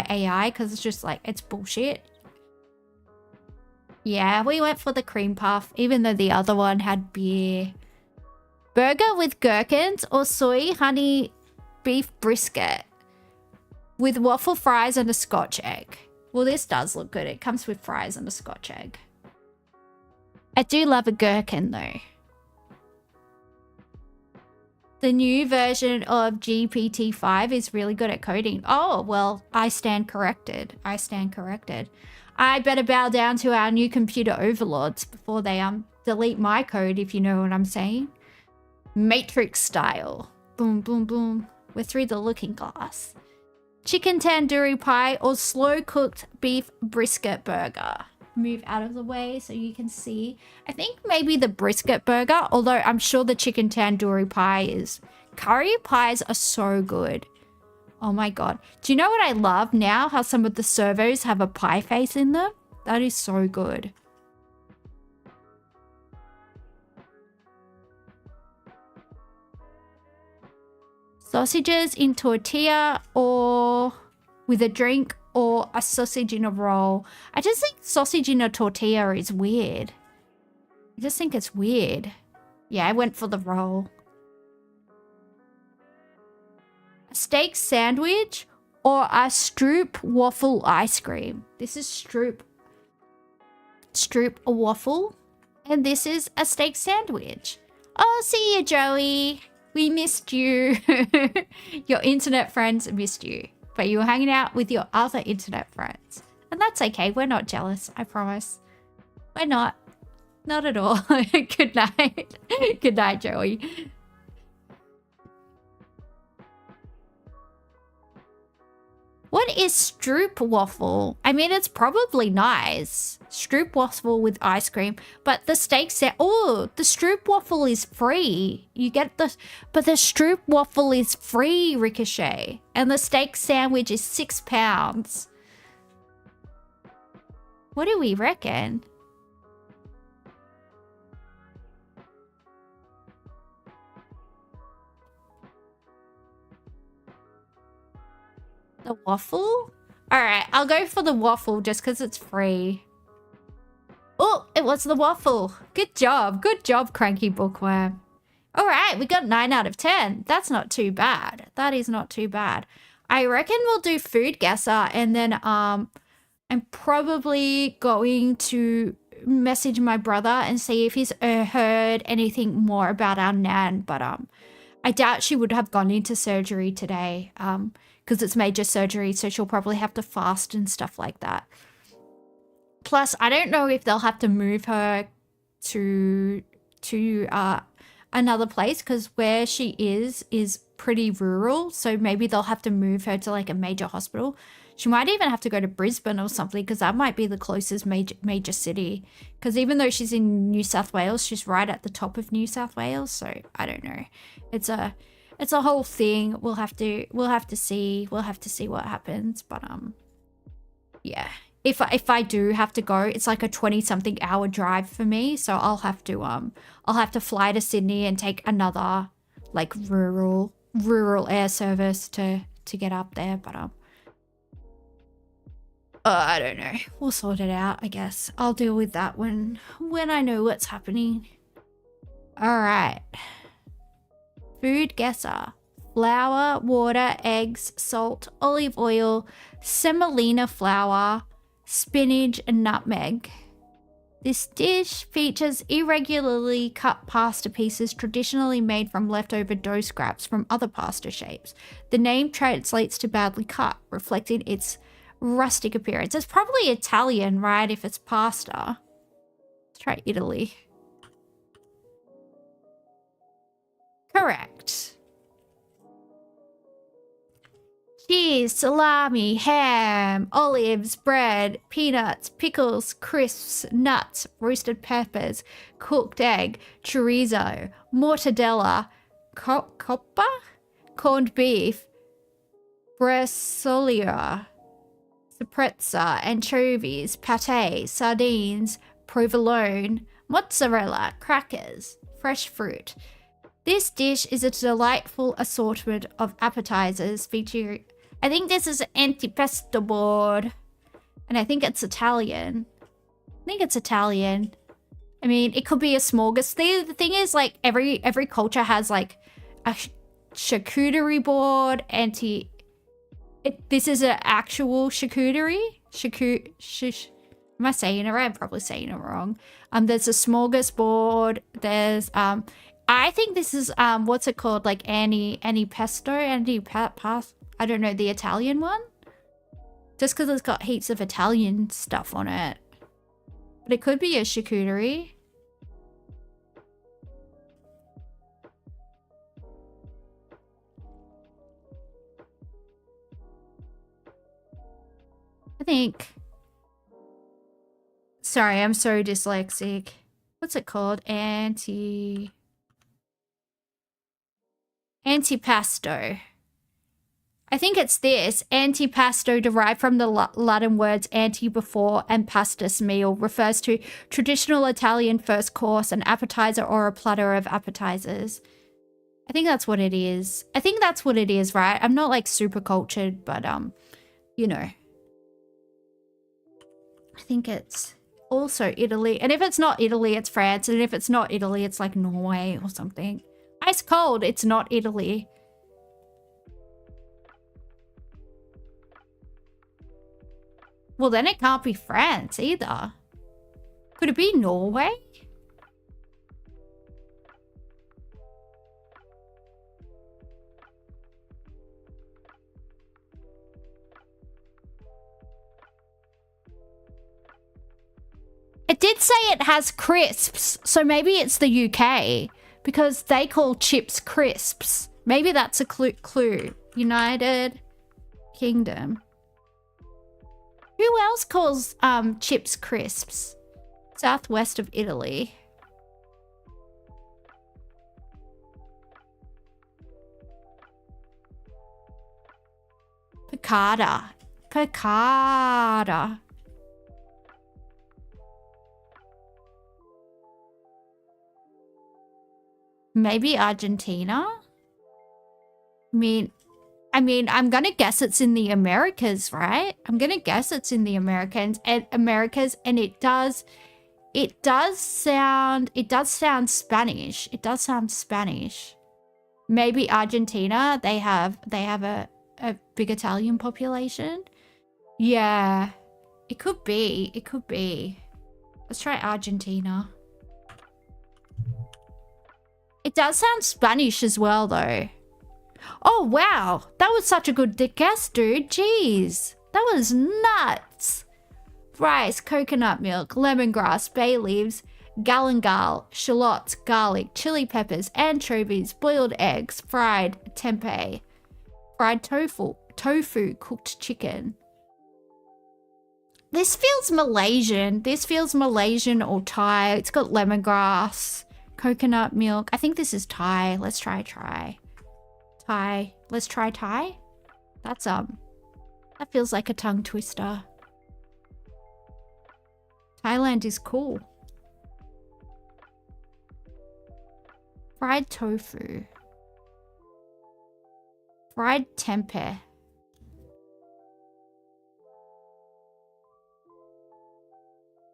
S2: AI, because it's just like it's bullshit. Yeah, we went for the cream puff, even though the other one had beer. Burger with gherkins or soy honey beef brisket with waffle fries and a scotch egg. Well, this does look good. It comes with fries and a scotch egg. I do love a gherkin though. The new version of GPT-5 is really good at coding. Oh, well, I stand corrected. I stand corrected. I better bow down to our new computer overlords before they delete my code, if you know what I'm saying. Matrix style. Boom, boom, boom. We're through the looking glass. Chicken tandoori pie or slow cooked beef brisket burger. Move out of the way so you can see. I think maybe the brisket burger, although I'm sure the chicken tandoori pie is. Curry pies are so good. Oh my god. Do you know what I love now? How some of the servos have a pie face in them? That is so good. Sausages in tortilla or with a drink or a sausage in a roll. I just think sausage in a tortilla is weird. I just think it's weird. Yeah, I went for the roll. A steak sandwich or a Stroop waffle ice cream. This is Stroop a waffle. And this is a steak sandwich. Oh, see you, Joey. We missed you. Your internet friends missed you. But you were hanging out with your other internet friends. And that's okay. We're not jealous. I promise. We're not. Not at all. Good night. Good night, Joey. What is Stroop waffle? I mean, it's probably nice. Stroop waffle with ice cream. But the steak set. Oh, the Stroop waffle is free. You get the. But the Stroop waffle is free, Ricochet. And the steak sandwich is £6. What do we reckon? The waffle? Alright, I'll go for the waffle just because it's free. Oh, it was the waffle. Good job. Good job, Cranky Bookworm. Alright, we got 9 out of 10. That's not too bad. That is not too bad. I reckon we'll do food guesser, and then I'm probably going to message my brother and see if he's heard anything more about our Nan, but I doubt she would have gone into surgery today because it's major surgery, so she'll probably have to fast and stuff like that. Plus, I don't know if they'll have to move her to another place because where she is pretty rural, so maybe they'll have to move her to like a major hospital. She might even have to go to Brisbane or something because that might be the closest major city. Because even though she's in New South Wales, she's right at the top of New South Wales. So I don't know. It's a whole thing. We'll have to see what happens. But yeah. If I do have to go, it's like a 20-something hour drive for me. So I'll have to fly to Sydney and take another like rural air service to get up there. But I don't know. We'll sort it out, I guess. I'll deal with that when I know what's happening. Alright. Food guesser. Flour, water, eggs, salt, olive oil, semolina flour, spinach, and nutmeg. This dish features irregularly cut pasta pieces traditionally made from leftover dough scraps from other pasta shapes. The name translates to badly cut, reflecting its rustic appearance. It's probably Italian, right? If it's pasta. Let's try Italy. Correct. Cheese, salami, ham, olives, bread, peanuts, pickles, crisps, nuts, roasted peppers, cooked egg, chorizo, mortadella, coppa, corned beef, bresaola, caprese, anchovies, pate, sardines, provolone, mozzarella, crackers, fresh fruit. This dish is a delightful assortment of appetizers featuring... I think this is an antipasto board. And I think it's Italian. I mean, it could be a smorgasbord. The thing is, like, every culture has, like, a charcuterie board, this is an actual charcuterie. Am I saying it right? I'm probably saying it wrong. There's a smorgasbord. There's I think this is what's it called? Like antipasto. I don't know, the Italian one. Just because it's got heaps of Italian stuff on it. But it could be a charcuterie. I think. Sorry, I'm so dyslexic. What's it called? Antipasto. I think it's this. Antipasto, derived from the Latin words ante before and pastus meal, refers to traditional Italian first course, an appetizer or a platter of appetizers. I think that's what it is. Right? I'm not like super cultured, but you know. I think it's also Italy. And if it's not Italy, it's France. And if it's not Italy, it's like Norway or something. Ice cold, it's not Italy. Well, then it can't be France either. Could it be Norway? It did say it has crisps, so maybe it's the UK. Because they call chips crisps. Maybe that's a clue. United Kingdom. Who else calls chips crisps? Southwest of Italy. Piccata. Maybe Argentina? I mean, I mean, I'm gonna guess it's in the Americas, right? I'm gonna guess it's in the Americans and Americas, and it does sound Spanish. It does sound Spanish. Maybe Argentina. They have a big Italian population. Yeah, it could be. It could be. Let's try Argentina. It does sound Spanish as well, though. Oh, wow. That was such a good guess, dude. Jeez. That was nuts. Rice, coconut milk, lemongrass, bay leaves, galangal, shallots, garlic, chili peppers, anchovies, boiled eggs, fried tempeh, fried tofu, cooked chicken. This feels Malaysian. This feels Malaysian or Thai. It's got lemongrass, coconut milk. I think this is Thai. Let's try Thai. Let's try Thai. That's that feels like a tongue twister. Thailand is cool. Fried tofu. Fried tempeh.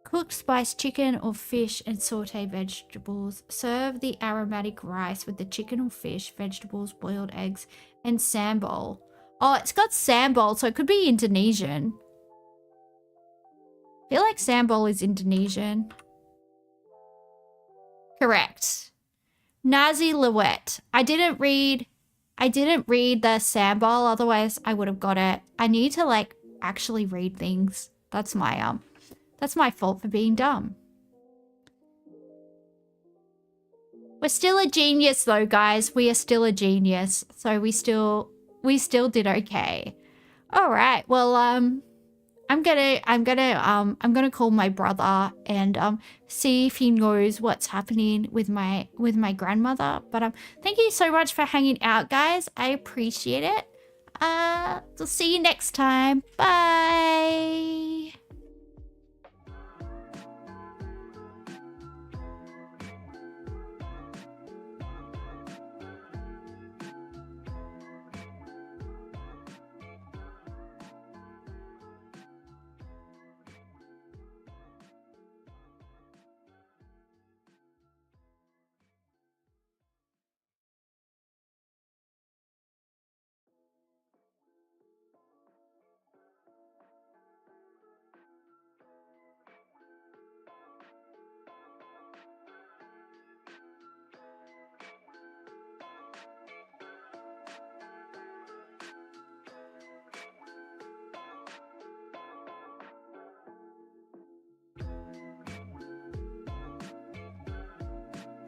S2: Cooked spiced chicken or fish and saute vegetables. Serve the aromatic rice with the chicken or fish, vegetables, boiled eggs, and sambal. Oh, it's got sambal, so it could be Indonesian. I feel like sambal is Indonesian. Correct. Nasi lewet. I didn't read the sambal, otherwise I would have got it. I need to like actually read things. That's my fault for being dumb. We're still a genius though, guys. We are still a genius. So we still did okay. All right. Well, I'm gonna call my brother and see if he knows what's happening with my grandmother. But thank you so much for hanging out, guys. I appreciate it. So see you next time. Bye.